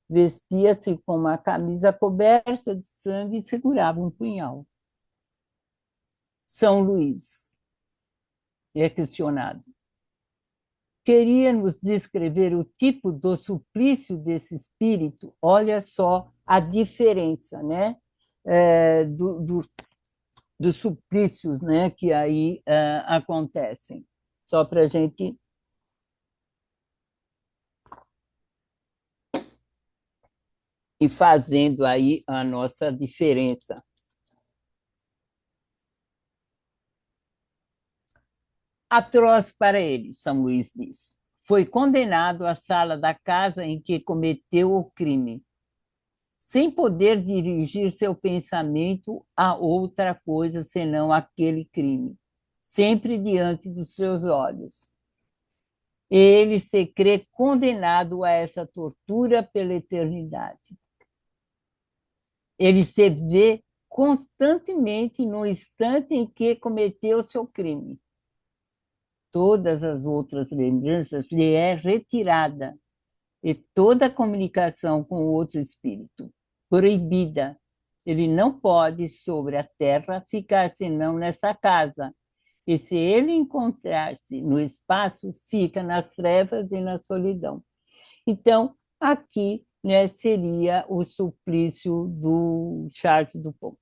Vestia-se com uma camisa coberta de sangue e segurava um punhal. São Luís é questionado: queria nos descrever o tipo do suplício desse espírito? Olha só a diferença, né? Dos suplícios, né, que aí acontecem. Só para a gente ir fazendo aí a nossa diferença. Atroz para ele, São Luís diz. foi condenado à sala da casa em que cometeu o crime, sem poder dirigir seu pensamento a outra coisa senão aquele crime, sempre diante dos seus olhos. Ele se crê condenado a essa tortura pela eternidade. Ele se vê constantemente no instante em que cometeu seu crime. Todas as outras lembranças lhe é retirada e toda comunicação com o outro espírito proibida. Ele não pode, sobre a terra, ficar senão nessa casa. E se ele encontrar-se no espaço, fica nas trevas e na solidão. Então, aqui, né, seria o suplício do Charles Dupont.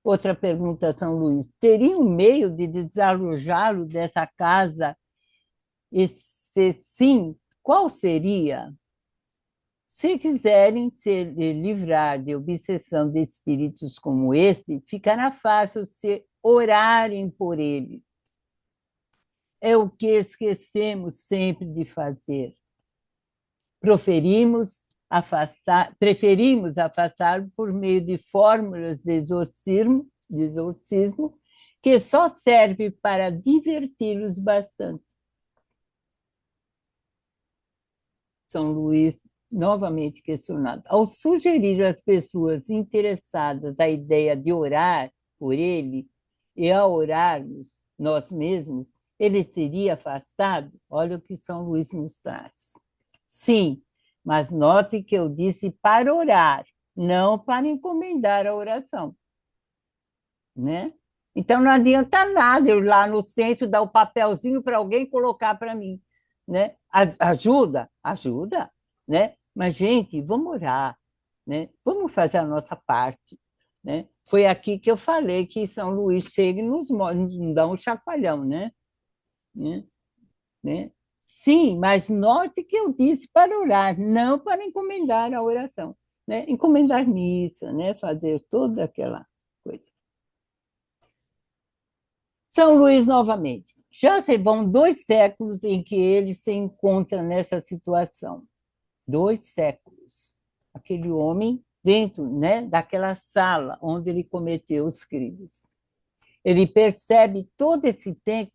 Outra pergunta, São Luís. Teria um meio de desalojá-lo dessa casa? E se sim, qual seria? Se quiserem se livrar de obsessão de espíritos como este, ficará fácil se orarem por ele. É o que esquecemos sempre de fazer. Preferimos afastar por meio de fórmulas de exorcismo que só serve para diverti-los bastante. São Luís novamente questionado. Ao sugerir às pessoas interessadas a ideia de orar por ele e a orarmos nós mesmos, ele seria afastado? Olha o que São Luís nos traz. Sim, mas note que eu disse para orar, não para encomendar a oração. Né? Então, não adianta nada eu ir lá no centro dar o papelzinho para alguém colocar para mim. Né? Ajuda? Ajuda. Né? Mas, gente, vamos orar. Né? Vamos fazer a nossa parte. Né? Foi aqui que eu falei que São Luís chega e nos dá um chacoalhão. Né? Né? Sim, mas note que eu disse para orar, não para encomendar a oração. Né? Encomendar missa, né? Fazer toda aquela coisa. São Luís novamente. Já se vão 2 séculos em que ele se encontra nessa situação. 2 séculos. Aquele homem dentro, né, daquela sala onde ele cometeu os crimes. Ele percebe todo esse tempo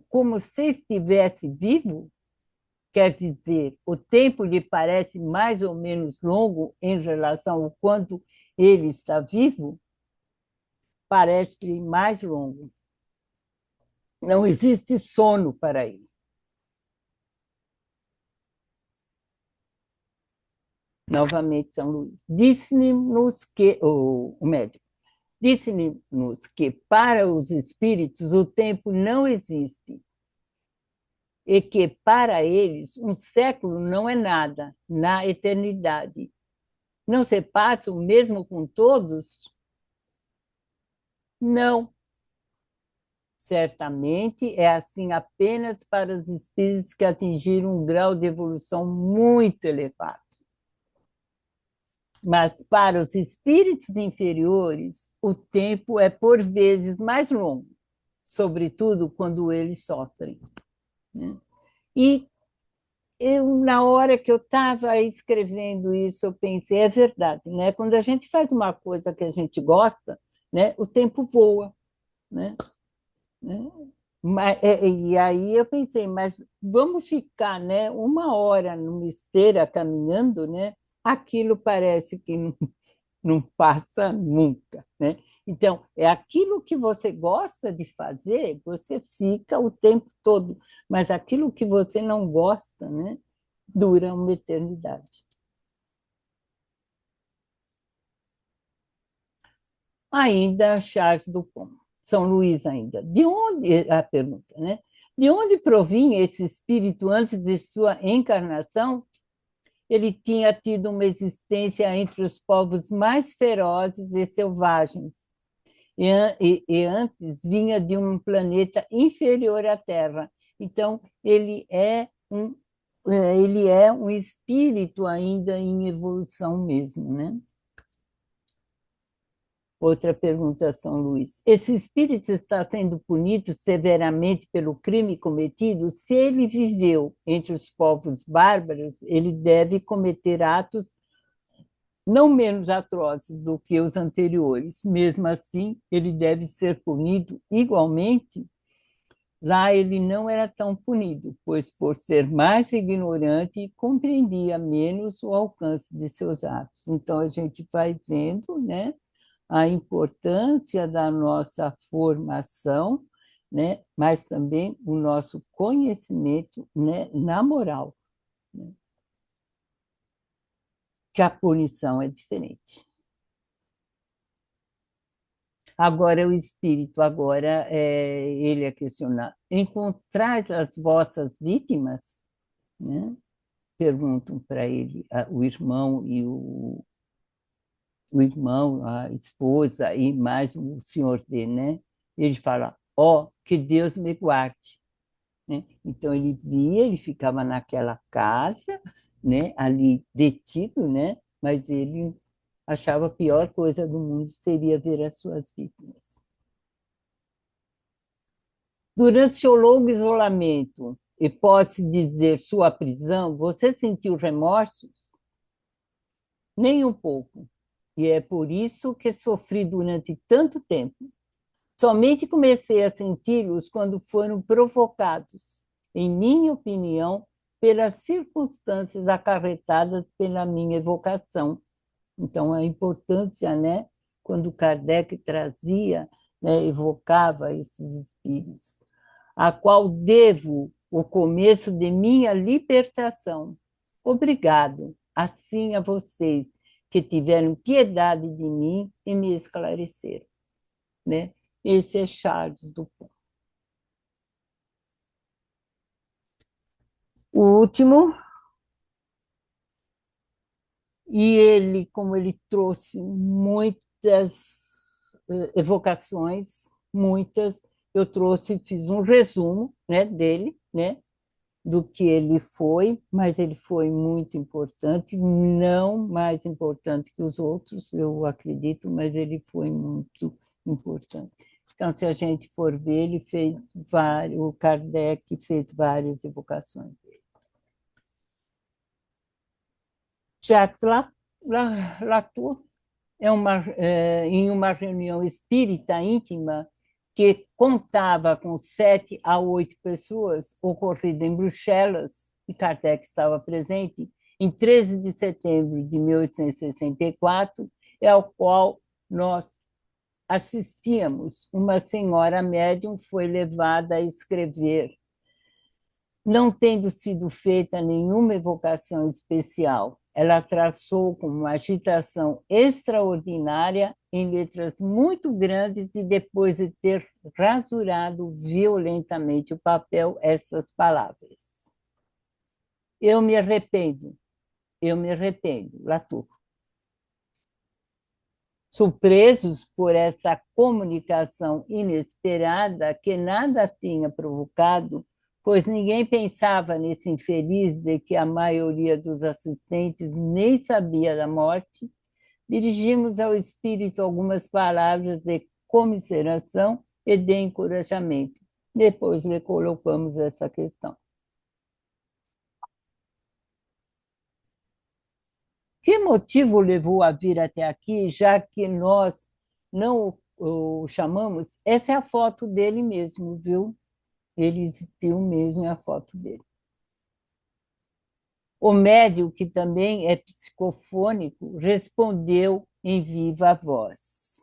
como se estivesse vivo, quer dizer, o tempo lhe parece mais ou menos longo em relação ao quanto ele está vivo, parece-lhe mais longo. Não existe sono para ele. Novamente, São Luís. Disse-nos que, o médico, disse-nos que para os espíritos o tempo não existe e que para eles um século não é nada na eternidade. Não se passa o mesmo com todos? Não. Certamente é assim apenas para os espíritos que atingiram um grau de evolução muito elevado. Mas para os espíritos inferiores, o tempo é por vezes mais longo, sobretudo quando eles sofrem. E eu, na hora que eu estava escrevendo isso, eu pensei, é verdade, né? Quando a gente faz uma coisa que a gente gosta, né, o tempo voa, né? E aí eu pensei, mas vamos ficar, né, 1 hora numa esteira caminhando, né? Aquilo parece que não passa nunca, né? Então, é aquilo que você gosta de fazer, você fica o tempo todo, mas aquilo que você não gosta, né, dura uma eternidade. Ainda Charles Dupont, São Luís ainda. De onde, a pergunta, né? De onde provinha esse espírito antes de sua encarnação? Ele tinha tido uma existência entre os povos mais ferozes e selvagens, e antes vinha de um planeta inferior à Terra. Então, ele é um espírito ainda em evolução mesmo, né? Outra pergunta, São Luís. Esse espírito está sendo punido severamente pelo crime cometido? Se ele viveu entre os povos bárbaros, ele deve cometer atos não menos atrozes do que os anteriores. Mesmo assim, ele deve ser punido igualmente. Lá ele não era tão punido, pois por ser mais ignorante, compreendia menos o alcance de seus atos. Então a gente vai vendo, né, a importância da nossa formação, né, mas também o nosso conhecimento, né, na moral, né, que a punição é diferente. Agora o espírito, agora ele é questionado. Encontrais as vossas vítimas, né? Perguntam para ele o irmão e o irmão, a esposa e mais o senhor dele, né? Ele fala: ó, que Deus me guarde, né? Então ele via, ele ficava naquela casa, né? Ali detido, né? Mas ele achava a pior coisa do mundo seria ver as suas vítimas. Durante seu longo isolamento, e pode-se dizer sua prisão, você sentiu remorso? Nem um pouco. E é por isso que sofri durante tanto tempo. Somente comecei a senti-los quando foram provocados, em minha opinião, pelas circunstâncias acarretadas pela minha evocação. Então, a importância, né, quando Kardec trazia, né, evocava esses espíritos, a qual devo o começo de minha libertação. Obrigado, assim a vocês que tiveram piedade de mim e me esclareceram, né? Esse é Charles Dupont. O último, e ele, como ele trouxe muitas evocações, muitas, eu trouxe, fiz um resumo, né, dele, né, do que ele foi, mas ele foi muito importante, não mais importante que os outros, eu acredito, mas ele foi muito importante. Então, se a gente for ver, ele fez vários, o Kardec fez várias evocações. Jacques Latour em uma reunião espírita íntima que contava com 7 a 8 pessoas, ocorrida em Bruxelas, e Kardec estava presente, em 13 de setembro de 1864, ao qual nós assistíamos. Uma senhora médium foi levada a escrever, não tendo sido feita nenhuma evocação especial. Ela traçou com uma agitação extraordinária, em letras muito grandes, e depois de ter rasurado violentamente o papel, estas palavras: eu me arrependo, Latour. Surpresos por esta comunicação inesperada que nada tinha provocado, pois ninguém pensava nesse infeliz de que a maioria dos assistentes nem sabia da morte, dirigimos ao espírito algumas palavras de comiseração e de encorajamento. Depois lhe colocamos essa questão. Que motivo levou a vir até aqui, já que nós não o chamamos? Essa é a foto dele mesmo, viu? Ele existiu mesmo, é a foto dele. O médium, que também é psicofônico, respondeu em viva voz: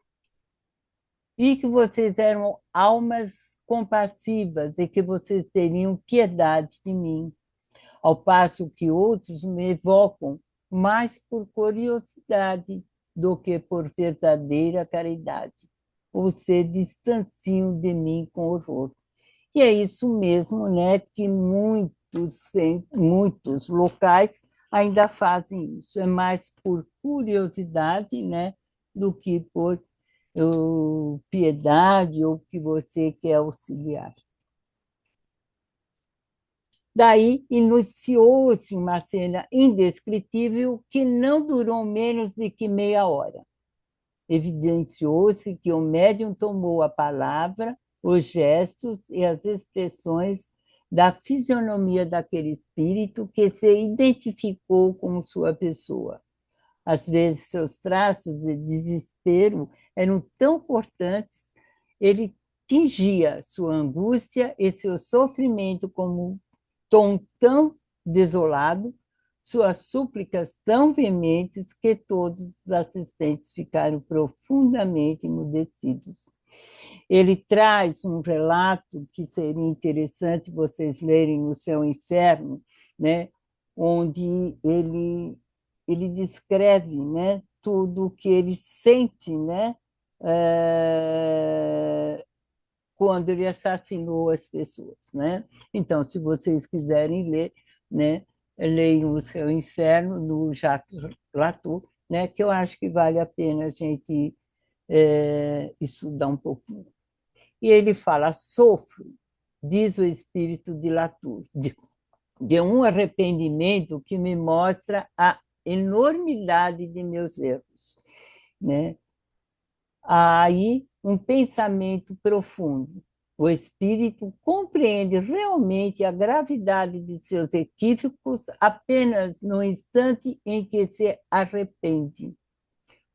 vi que vocês eram almas compassivas e que vocês teriam piedade de mim, ao passo que outros me evocam mais por curiosidade do que por verdadeira caridade, ou se distanciam de mim com horror. E é isso mesmo, né, que muitos locais ainda fazem isso. É mais por curiosidade, né, do que por piedade ou que você quer auxiliar. Daí iniciou-se uma cena indescritível que não durou menos de que meia hora. Evidenciou-se que o médium tomou a palavra, os gestos e as expressões da fisionomia daquele espírito que se identificou com sua pessoa. Às vezes, seus traços de desespero eram tão cortantes, ele tingia sua angústia e seu sofrimento como um tom tão desolado, suas súplicas tão veementes, que todos os assistentes ficaram profundamente emudecidos. Ele traz um relato que seria interessante vocês lerem no Céu e Inferno, né, onde ele descreve, né, tudo o que ele sente, né, quando ele assassinou as pessoas, né? Então, se vocês quiserem ler, né, leiam O Céu e o Inferno, do Jacques Latour, né, que eu acho que vale a pena a gente estudar um pouquinho. E ele fala: sofro, diz o espírito de Latour, de um arrependimento que me mostra a enormidade de meus erros, né? Há aí um pensamento profundo. O espírito compreende realmente a gravidade de seus equívocos apenas no instante em que se arrepende.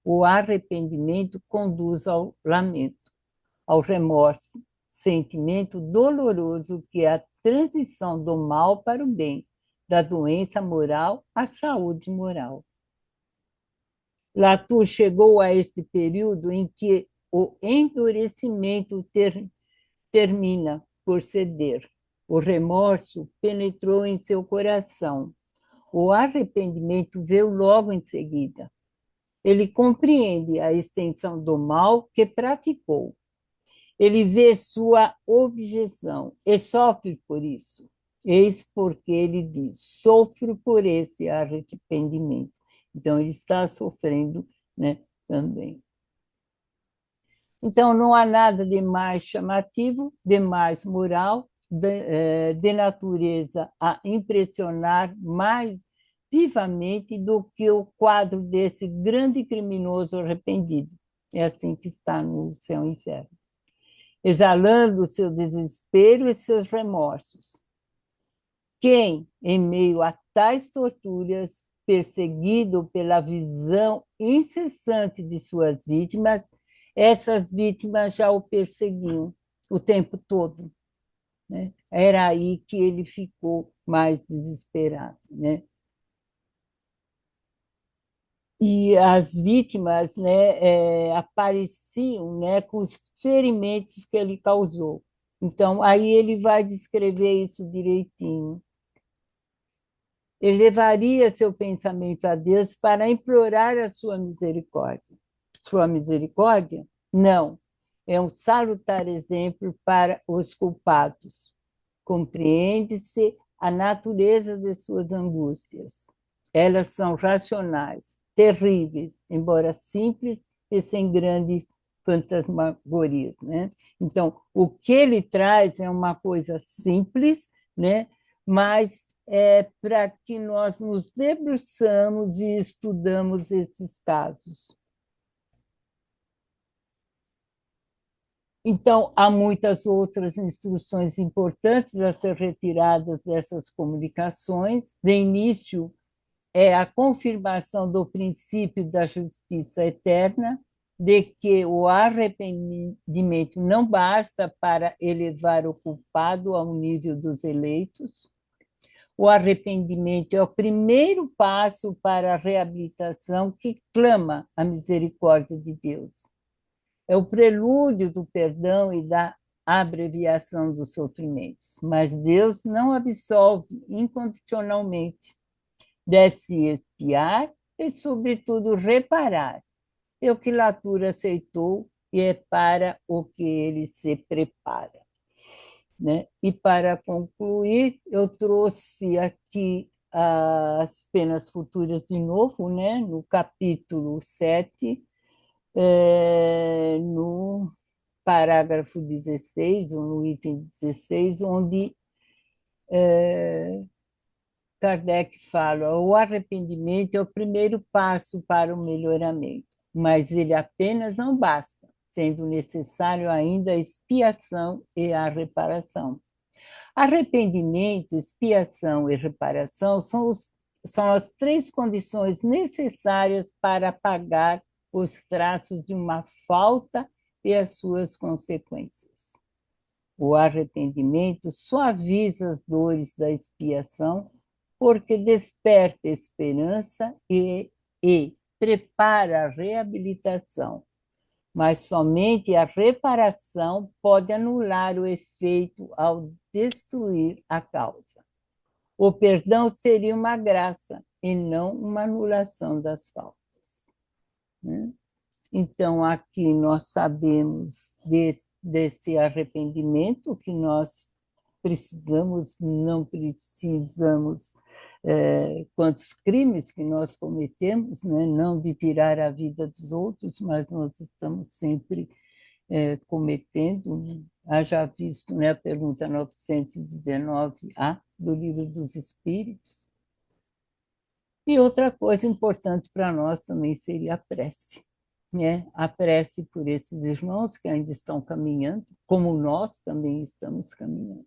O arrependimento conduz ao lamento, ao remorso, sentimento doloroso que é a transição do mal para o bem, da doença moral à saúde moral. Latour chegou a este período em que o endurecimento termina por ceder. O remorso penetrou em seu coração. O arrependimento veio logo em seguida. Ele compreende a extensão do mal que praticou. Ele vê sua objeção e sofre por isso. Eis porque ele diz: sofro por esse arrependimento. Então, ele está sofrendo, né, também. Então, não há nada de mais chamativo, de mais moral, de natureza a impressionar mais vivamente do que o quadro desse grande criminoso arrependido. É assim que está no Céu e Inferno. Exalando seu desespero e seus remorsos. Quem, em meio a tais torturas, perseguido pela visão incessante de suas vítimas, essas vítimas já o perseguiam o tempo todo, né? Era aí que ele ficou mais desesperado, né? E as vítimas, né, apareciam, né, com os ferimentos que ele causou. Então, aí ele vai descrever isso direitinho. Elevaria seu pensamento a Deus para implorar a sua misericórdia. Sua misericórdia? Não. É um salutar exemplo para os culpados. Compreende-se a natureza de suas angústias. Elas são racionais, terríveis, embora simples e sem grande fantasmagoria, né? Então, o que ele traz é uma coisa simples, né? Mas para que nós nos debruçamos e estudamos esses casos. Então, há muitas outras instruções importantes a ser retiradas dessas comunicações. De início, é a confirmação do princípio da justiça eterna, de que o arrependimento não basta para elevar o culpado ao nível dos eleitos. O arrependimento é o primeiro passo para a reabilitação que clama a misericórdia de Deus. É o prelúdio do perdão e da abreviação dos sofrimentos. Mas Deus não absolve incondicionalmente. Deve-se expiar e, sobretudo, reparar. É o que Latour aceitou e é para o que ele se prepara, né? E, para concluir, eu trouxe aqui as penas futuras de novo, né? No capítulo 7, no parágrafo 16, ou no item 16, onde Kardec fala: o arrependimento é o primeiro passo para o melhoramento. mas ele apenas não basta, sendo necessário ainda a expiação e a reparação. Arrependimento, expiação e reparação são as três condições necessárias para apagar os traços de uma falta e as suas consequências. O arrependimento suaviza as dores da expiação, porque desperta esperança e prepara a reabilitação, mas somente a reparação pode anular o efeito ao destruir a causa. O perdão seria uma graça e não uma anulação das faltas. Então, aqui nós sabemos desse arrependimento que nós precisamos, não precisamos, quantos crimes que nós cometemos, né? Não de tirar a vida dos outros, mas nós estamos sempre cometendo. Haja visto, né, a pergunta 919A do Livro dos Espíritos. E outra coisa importante para nós também seria a prece, né? A prece por esses irmãos que ainda estão caminhando, como nós também estamos caminhando.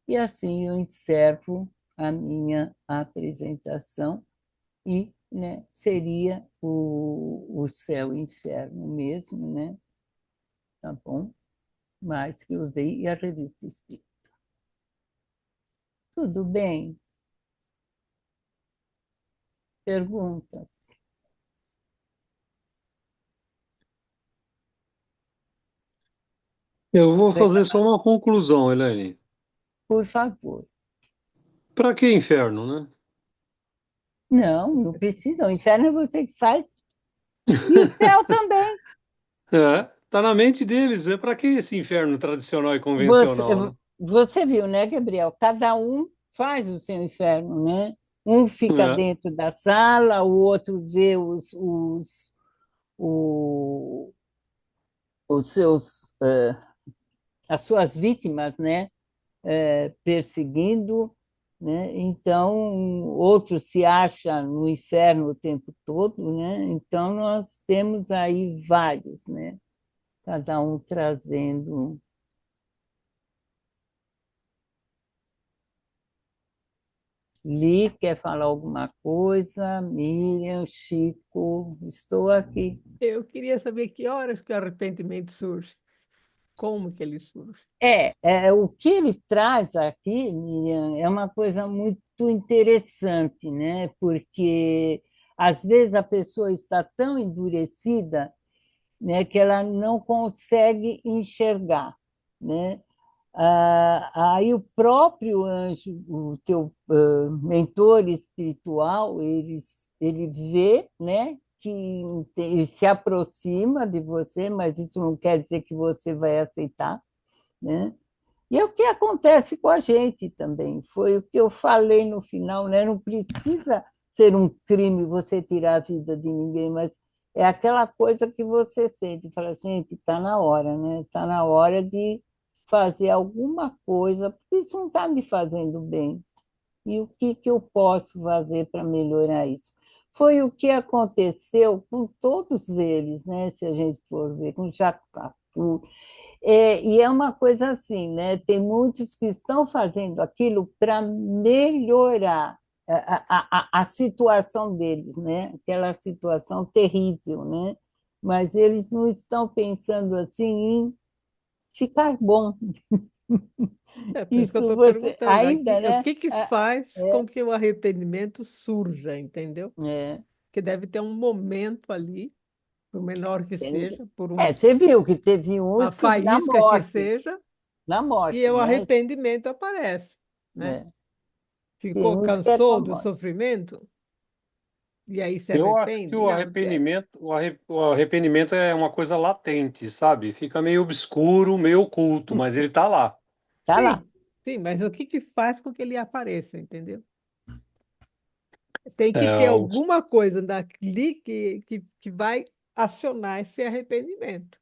E assim eu encerro a minha apresentação e, né, seria o céu e o inferno mesmo, né? Tá bom? Mas que usei e a revista Espírita. Tudo bem? Perguntas? Eu vou fazer só uma conclusão, Elaine. Por favor. Para que inferno, né? Não, não precisa. O inferno é você que faz. E o céu também. Tá na mente deles. É para que esse inferno tradicional e Você, convencional, né? você viu, né, Gabriel? Cada um faz o seu inferno, né? Um fica É. dentro da sala, o outro vê os seus, as suas vítimas, né? Perseguindo, né? Então, outro se acha no inferno o tempo todo, né? Então, nós temos aí vários, né? Cada um trazendo. Li, quer falar alguma coisa? Miriam, Chico, estou aqui. Eu queria saber que horas que o arrependimento surge, como que ele surge. O que ele traz aqui, Miriam, é uma coisa muito interessante, né? Porque às vezes a pessoa está tão endurecida, né, que ela não consegue enxergar, né? Aí o próprio anjo, o teu mentor espiritual, ele vê, né, que ele se aproxima de você, mas isso não quer dizer que você vai aceitar, né? E é o que acontece com a gente também. Foi o que eu falei no final, né? Não precisa ser um crime você tirar a vida de ninguém, mas é aquela coisa que você sente, fala, gente, está na hora, né? Está na hora de fazer alguma coisa, porque isso não está me fazendo bem. E o que eu posso fazer para melhorar isso? Foi o que aconteceu com todos eles, né? Se a gente for ver, com Jacques Cafu. E é uma coisa assim, né? Tem muitos que estão fazendo aquilo para melhorar a situação deles, né? Aquela situação terrível, né? Mas eles não estão pensando assim em ficar bom. É por isso que eu Isso estou você perguntando, ainda, o né? que que faz É, com que o arrependimento surja, entendeu? é, Que deve ter um momento ali, por menor que seja, por você viu que teve uma uns que faísca que seja, na e morte, o né? arrependimento aparece, né? É. Tem Ficou, uns que é com a cansou do morte. sofrimento e aí se Eu acho que arrepende? o Não, arrependimento, o arrependimento é uma coisa latente, sabe? Fica meio obscuro, meio oculto, mas ele tá lá. Tá lá. sim, sim, mas o que que faz com que ele apareça, entendeu? Tem que É, ter alguma coisa dali que vai acionar esse arrependimento,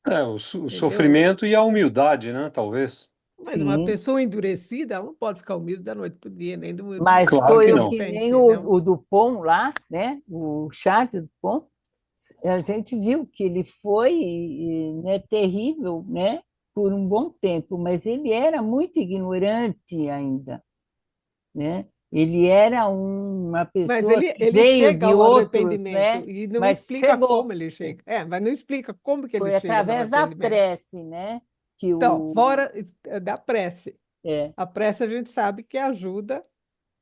o entendeu? sofrimento e a humildade, né? Talvez. Mas uma Sim. pessoa endurecida, ela não pode ficar humilde da noite para o dia, Mas Claro foi que o não. que nem repente, não. o Dupont lá, né? O Charles Dupont, a gente viu que ele foi, né, terrível, né, por um bom tempo, mas ele era muito ignorante ainda, né? Ele era uma Mas pessoa ele, que ele veio chega de ao outros, né? arrependimento e não Mas explica chegou. como ele chega. Mas não explica como que ele Foi chega no através da arrependimento. prece, né? Que Então, o fora da prece. é, A prece a gente sabe que ajuda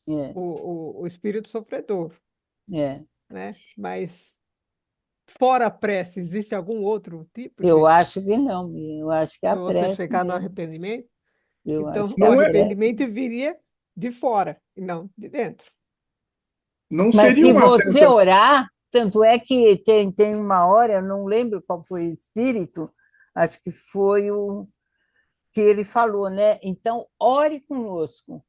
é, o espírito sofredor, é. né? Mas fora a prece, existe algum outro tipo Eu de acho que não. Eu acho que é a você prece chegar no mesmo. arrependimento? Eu acho Então, que o é a Não é, prece. arrependimento viria de fora e não de dentro. não Mas seria se uma você certa. orar, tanto é que tem uma hora, eu não lembro qual foi o espírito, acho que foi o que ele falou, né? Então, ore conosco,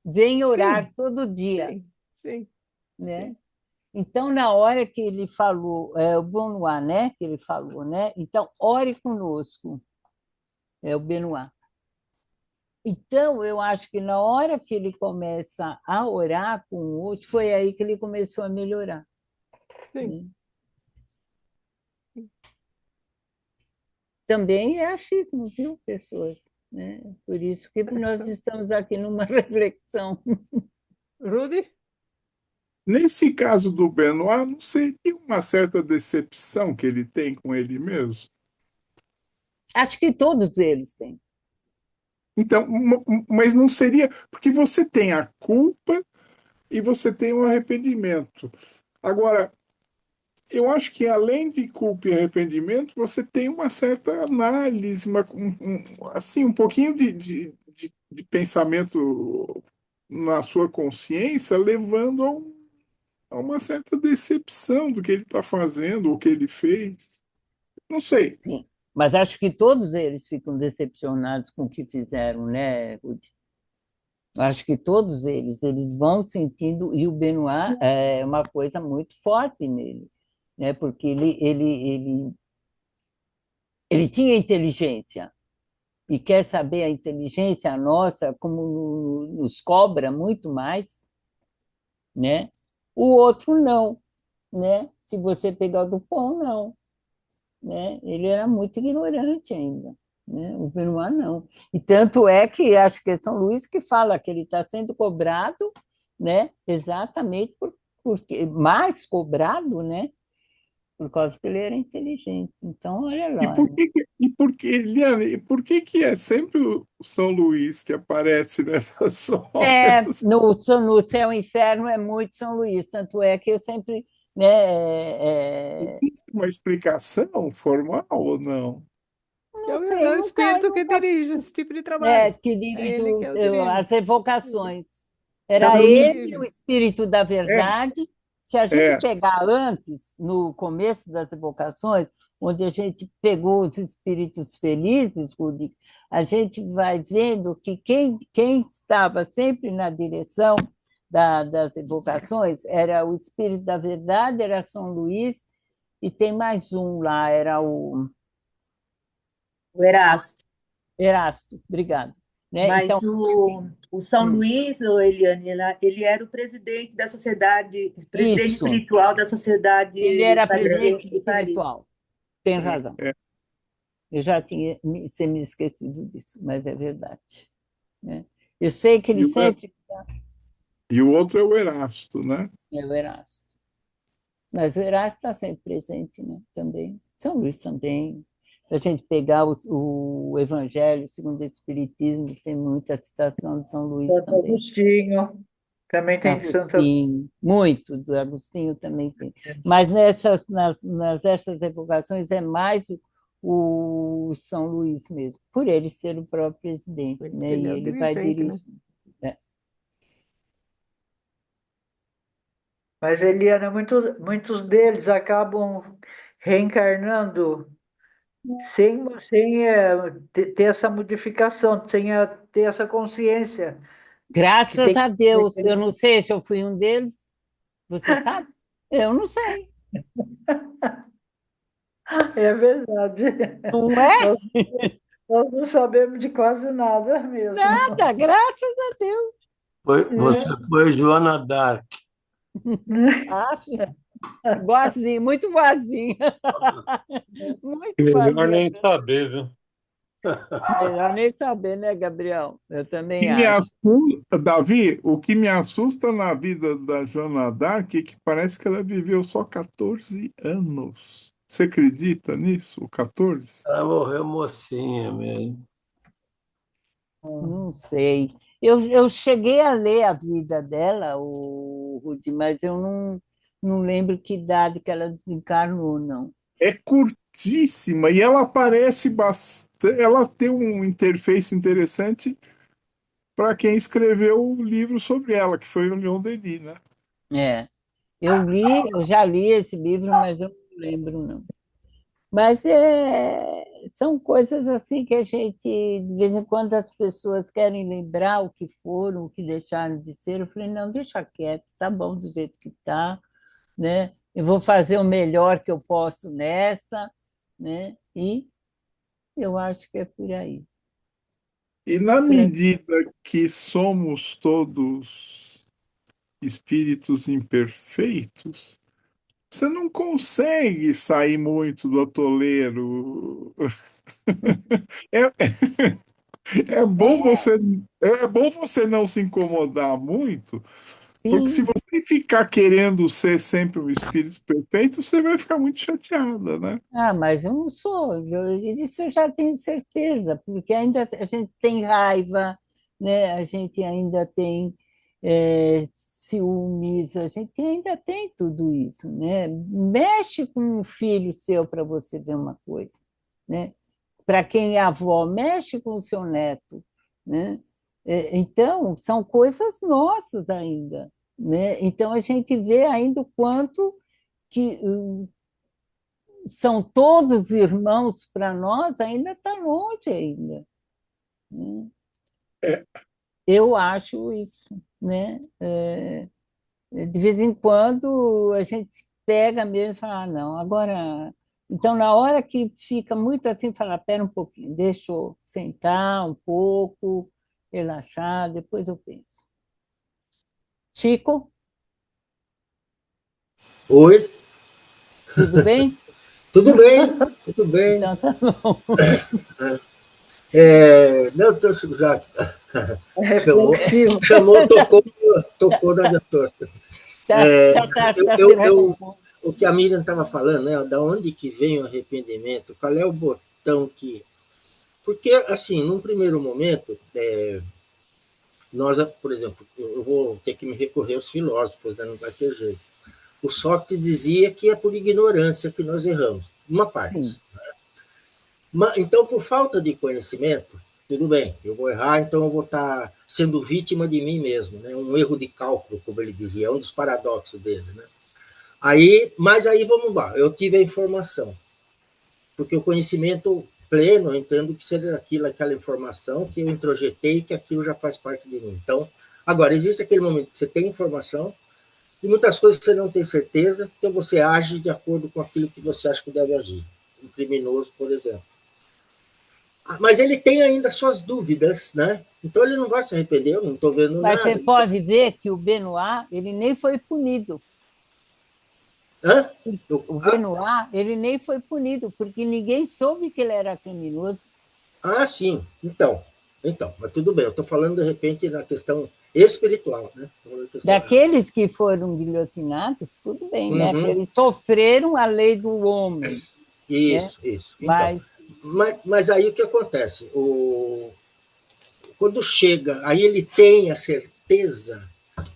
venha orar Sim, todo dia, sim, sim, né? sim. Então, na hora que ele falou, é o Benoit, né? Que ele falou, né? Então, ore conosco, é o Benoit. Então, eu acho que na hora que ele começa a orar com o outro, foi aí que ele começou a melhorar, Sim. né? Também é achismo, viu, pessoas? Né? Por isso que nós estamos aqui numa reflexão. Rudy? Nesse caso do Benoit, não seria uma certa decepção que ele tem com ele mesmo? Acho que todos eles têm. Então, mas não seria. Porque você tem a culpa e você tem o arrependimento. Agora, eu acho que além de culpa e arrependimento, você tem uma certa análise, assim, um pouquinho de pensamento na sua consciência, levando a uma certa decepção do que ele está fazendo, ou que ele fez. Não sei. Sim. Mas acho que todos eles ficam decepcionados com o que fizeram, né, Ruth? Acho que todos eles vão sentindo, e o Benoit é uma coisa muito forte nele, né? Porque ele tinha inteligência, e quer saber a inteligência nossa, como nos cobra muito mais, né? O outro não, né? Se você pegar o Dupont, não, né? Ele era muito ignorante ainda, né? O Benoit não. E tanto é que acho que é São Luís que fala que ele está sendo cobrado, né? Exatamente porque mais cobrado, né? Por causa que ele era inteligente. Então, olha E lá, por né? que, Eliane, e por que é sempre o São Luís que aparece nessas obras? No Céu e Inferno é muito São Luís, tanto é que eu sempre, né, Existe uma explicação formal ou não? É não o, sei, é o espírito que nunca dirige esse tipo de trabalho. que É dirige ele que o dirige. as evocações. É Era ele que ele, o dirige. espírito da É, verdade. Se a gente é. pegar antes, no começo das evocações, onde a gente pegou os espíritos felizes, Rudy, a gente vai vendo que quem estava sempre na direção das evocações era o espírito da verdade, era São Luís, e tem mais um lá, era o o Erasto. Erasto, obrigado. Né? Então, Mas o São hum, Luís, o Eliane, ele era o presidente da sociedade, presidente isso, espiritual da ele Sociedade era presidente Padre de Paris. espiritual, tem É, razão. é. Eu já tinha me esquecido disso, mas é verdade. Né? Eu sei que ele E o, sempre e o outro é o Erasto, né? é o Erasto, mas o Erasto está sempre presente, né? Também. São Luís também. Se a gente pegar o Evangelho segundo o Espiritismo, tem muita citação de São Luís Santo também. Agostinho, também tem Santo Agostinho, muito do Agostinho também tem. Agostinho. Mas essas evocações é mais o São Luís mesmo, por ele ser o próprio presidente, né? Ele E é o ele vai dirigente, né? dirigir. É. Mas, Eliana, muitos deles acabam reencarnando sem ter essa modificação, sem ter essa consciência que Graças tem a que Deus, eu ser. não sei se eu fui um deles, você sabe? Eu não sei, É verdade. não é Nós, nós não sabemos de quase nada mesmo. nada, graças a Deus. Você É. foi Joana Dark. Ah, Igualzinho, muito boazinha. Muito Melhor boazinha. nem saber, viu? Melhor nem saber, né, Gabriel? Eu também Que me acho. assusta, Davi, o que me assusta na vida da Joana d'Arc é que parece que ela viveu só 14 anos. Você acredita nisso? 14? Ela morreu mocinha mesmo. Não sei. Eu cheguei a ler a vida dela, o Rudy, mas eu não lembro que idade que ela desencarnou, não. É curtíssima e ela parece bastante. Ela tem um interface interessante para quem escreveu o livro sobre ela, que foi o Leon Denis, né? É, eu já li esse livro, mas eu não lembro, não. Mas são coisas assim que a gente, de vez em quando, as pessoas querem lembrar o que foram, o que deixaram de ser. Eu falei, não, deixa quieto, tá bom do jeito que tá, né? Eu vou fazer o melhor que eu posso nessa, né? E eu acho que é por aí. E na Pra- medida que somos todos espíritos imperfeitos, você não consegue sair muito do atoleiro. É, É, é bom você não se incomodar muito, porque se sim. você ficar querendo ser sempre um espírito perfeito, você vai ficar muito chateada, né? Ah, mas eu não sou, isso eu já tenho certeza, porque ainda a gente tem raiva, né? A gente ainda tem ciúmes, a gente ainda tem tudo isso, né? Mexe com um filho seu para você ver uma coisa, né? Para quem é avó, mexe com o seu neto, né? Então, são coisas nossas ainda, né? Então, a gente vê ainda o quanto que são todos irmãos para nós, ainda está longe ainda, né? É, Eu acho isso, né? De vez em quando a gente se pega mesmo e fala, ah, não, agora. Então, na hora que fica muito assim, fala, pera um pouquinho, deixa eu sentar um pouco, relaxar, depois eu penso. Chico, Oi, tudo bem? tudo bem? Tudo bem. Então tá bom. Não, tô, já É chamou, reflexivo. tocou na minha torta. Já está se recompondo. O que a Miriam estava falando, né? Da onde que vem o arrependimento? Qual é o botão que... Porque, assim, num primeiro momento, nós, por exemplo, eu vou ter que me recorrer aos filósofos, né? Não vai ter jeito. O Sócrates dizia que é por ignorância que nós erramos, uma parte. Sim. Então, por falta de conhecimento, tudo bem, eu vou errar, então eu vou estar sendo vítima de mim mesmo, né? Um erro de cálculo, como ele dizia, é um dos paradoxos dele, né? Mas aí vamos lá, eu tive a informação, porque o conhecimento pleno, eu entendo que seria aquela informação que eu introjetei, que aquilo já faz parte de mim. Então, agora, existe aquele momento que você tem informação, e muitas coisas você não tem certeza, então você age de acordo com aquilo que você acha que deve agir. Um criminoso, por exemplo. Mas ele tem ainda suas dúvidas, né? Então ele não vai se arrepender, eu não estou vendo Mas você nada. pode ver que o Benoit, ele nem foi punido. Hã? O Benoit, ele nem foi punido, porque ninguém soube que ele era criminoso. Sim. Mas tudo bem, eu estou falando de repente na questão espiritual, né? Daqueles que foram guilhotinados, tudo bem, né? Porque Uhum. eles sofreram a lei do homem, né? Isso. Então, Mas mas aí o que acontece? Quando chega, aí ele tem a certeza,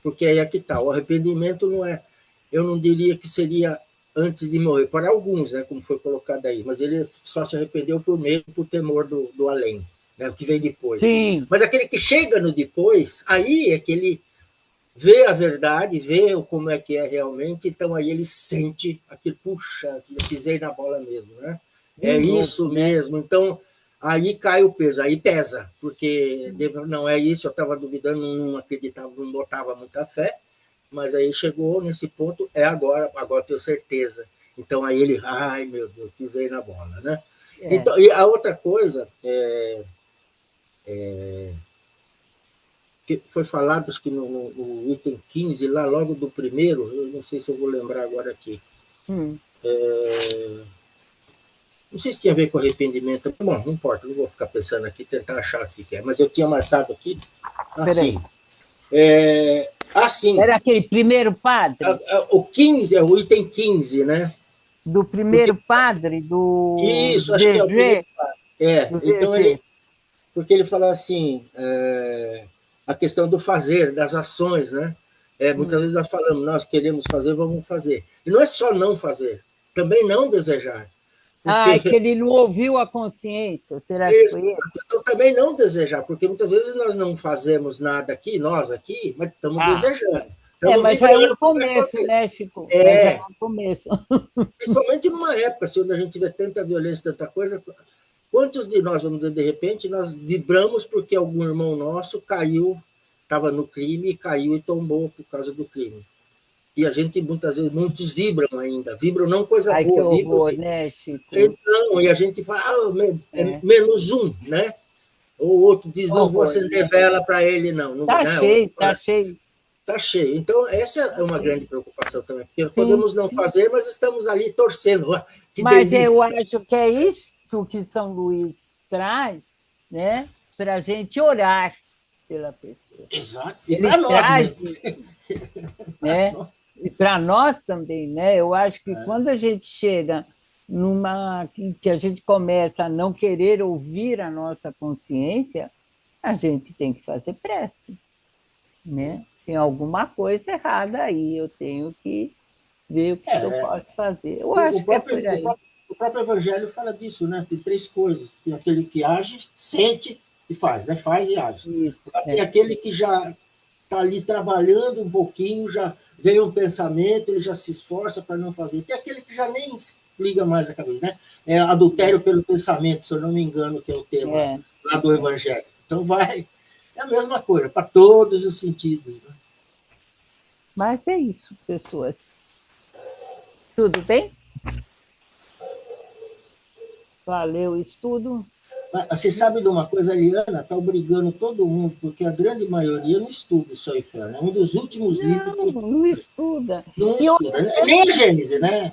porque aí é que está, o arrependimento não é, eu não diria que seria antes de morrer, para alguns, né, como foi colocado aí, mas ele só se arrependeu por medo, por temor do além, né, o que vem depois. sim, Mas aquele que chega no depois, aí é que ele vê a verdade, vê como é que é realmente, então aí ele sente aquilo, puxa, eu pisei na bola mesmo, né? de É novo, isso né? mesmo. Então, aí cai o peso, aí pesa, porque não é isso, eu estava duvidando, não acreditava, não botava muita fé, mas aí chegou nesse ponto, agora tenho certeza. Então aí ele, ai meu Deus, pisei na bola, né? É. Então, e a outra coisa, que foi falado, acho que no item 15, lá logo do primeiro, eu não sei se eu vou lembrar agora aqui. Não sei se tinha a ver com arrependimento. Bom, não importa, não vou ficar pensando aqui, tentar achar o que é, mas eu tinha marcado aqui. Peraí. Assim. Era aquele primeiro padre? O 15, é o item 15, né? Do primeiro padre, do Isso, acho que é o primeiro padre. Então porque ele fala assim, a questão do fazer, das ações, né? Muitas vezes nós falamos, nós queremos fazer, vamos fazer. E não é só não fazer, também não desejar. Porque... que ele não ouviu a consciência, será que foi ele? Então, também não desejar, porque muitas vezes nós não fazemos nada aqui, nós aqui, mas estamos desejando. Mas já é um começo, né, Chico? Já é um começo. Principalmente numa época assim, onde a gente vê tanta violência, tanta coisa. Quantos de nós, vamos dizer, de repente, nós vibramos porque algum irmão nosso caiu, estava no crime, caiu e tombou por causa do crime. E a gente, muitas vezes, muitos vibram ainda. Vibram não coisa boa. Que horror, né, Chico? Então, e a gente fala, menos um, né? Ou outro diz, não vou acender vela para ele, não. Cheio, tá cheio. Está cheio. Então, essa é uma grande preocupação também, porque podemos não fazer, mas estamos ali torcendo. Que mas delícia. Eu acho que é isso que São Luís traz, né, para a gente orar pela pessoa. Exato. E para nós isso, né? E para nós também, né? Eu acho que quando a gente chega que a gente começa a não querer ouvir a nossa consciência, a gente tem que fazer prece, né? Tem alguma coisa errada aí, eu tenho que ver o que eu posso fazer. Eu acho que é por aí. O próprio Evangelho fala disso, né? Tem três coisas. Tem aquele que age, sente e faz, né? Faz e age. Isso, tem aquele que já está ali trabalhando um pouquinho, já vem um pensamento, ele já se esforça para não fazer. Tem aquele que já nem liga mais a cabeça, né? É adultério pelo pensamento, se eu não me engano, que é o tema lá do Evangelho. Então é a mesma coisa, para todos os sentidos, né? Mas é isso, pessoas. Tudo bem? Valeu o estudo. Você sabe de uma coisa, a Liana está obrigando todo mundo, porque a grande maioria não estuda Céu e Inferno. É um dos últimos livros que... Não estuda. Não estuda. Nem a Gênese, né?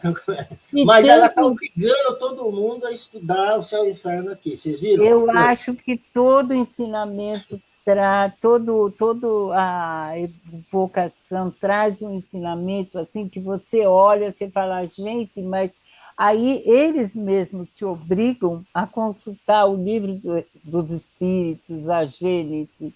Mas ela está obrigando todo mundo a estudar o Céu e Inferno aqui. Vocês viram? Eu acho que todo ensinamento toda a evocação traz um ensinamento assim que você olha, você fala, gente, mas aí eles mesmos te obrigam a consultar o livro dos Espíritos, a Gênese,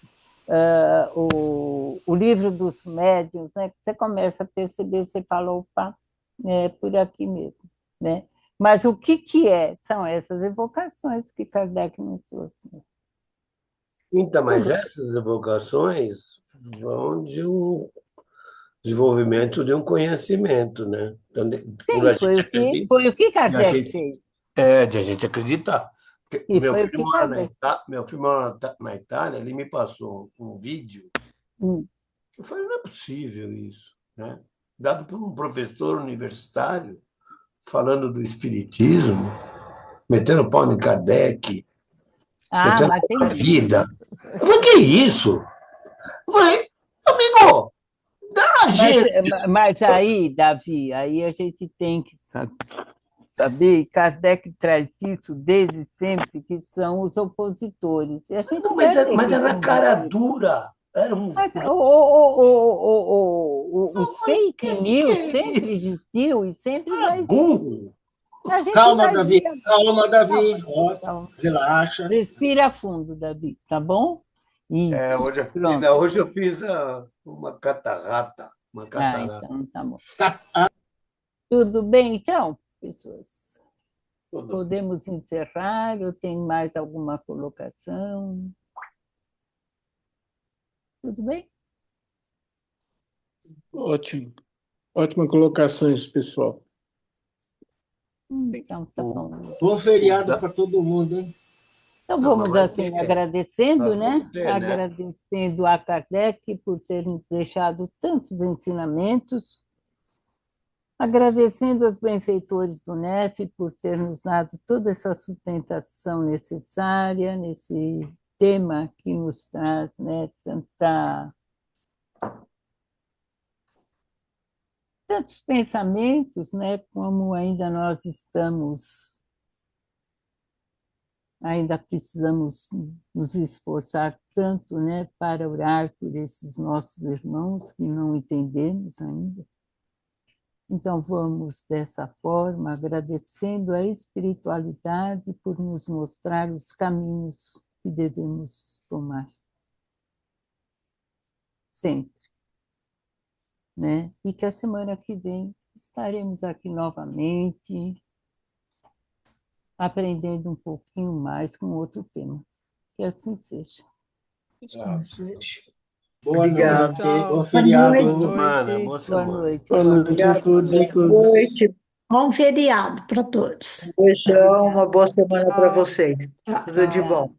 o livro dos médiuns, né? Você começa a perceber, você fala, opa, é por aqui mesmo, né? Mas o que são essas evocações que Kardec nos trouxe. Então, mas essas evocações vão de um desenvolvimento de um conhecimento, né? Então, sim, foi o que Kardec fez. De a gente acreditar. Meu filho mora na Itália, ele me passou um vídeo. Eu falei, não é possível isso, né? Dado por um professor universitário falando do espiritismo, metendo pau em Kardec, metendo pau na vida. Eu falei, que isso? Eu falei, amigo, dá a gente. Mas aí, Davi, aí a gente tem que saber, Kardec traz isso desde sempre, que são os opositores. E a gente mas era cara dura. Era os fake news sempre existiu e sempre vai burro. Calma, Davi. Relaxa. Respira fundo, Davi, tá bom? Hoje eu fiz uma catarata. Então tá bom. Tudo bem, então, pessoas? Podemos encerrar ou tem mais alguma colocação? Tudo bem? Ótimo. Ótima colocações, pessoal. Então, tá bom. Bom feriado para todo mundo, hein? Então, vamos assim, agradecendo, né? Agradecendo a Kardec por ter nos deixado tantos ensinamentos, agradecendo aos benfeitores do NEF por ter nos dado toda essa sustentação necessária nesse tema que nos traz, né, tantos pensamentos, né, como ainda precisamos nos esforçar tanto, né, para orar por esses nossos irmãos que não entendemos ainda. Então, vamos dessa forma, agradecendo a espiritualidade por nos mostrar os caminhos que devemos tomar. Sempre. Né? E que a semana que vem estaremos aqui novamente, aprendendo um pouquinho mais com outro tema. Que assim seja. Boa Obrigado. noite, bom Tchau. feriado. Boa Boa Boa semana. noite. Boa noite a todos e a Boa todas. noite. Bom feriado para todos. Um beijão, uma boa semana para Tchau. vocês. Tudo de bom.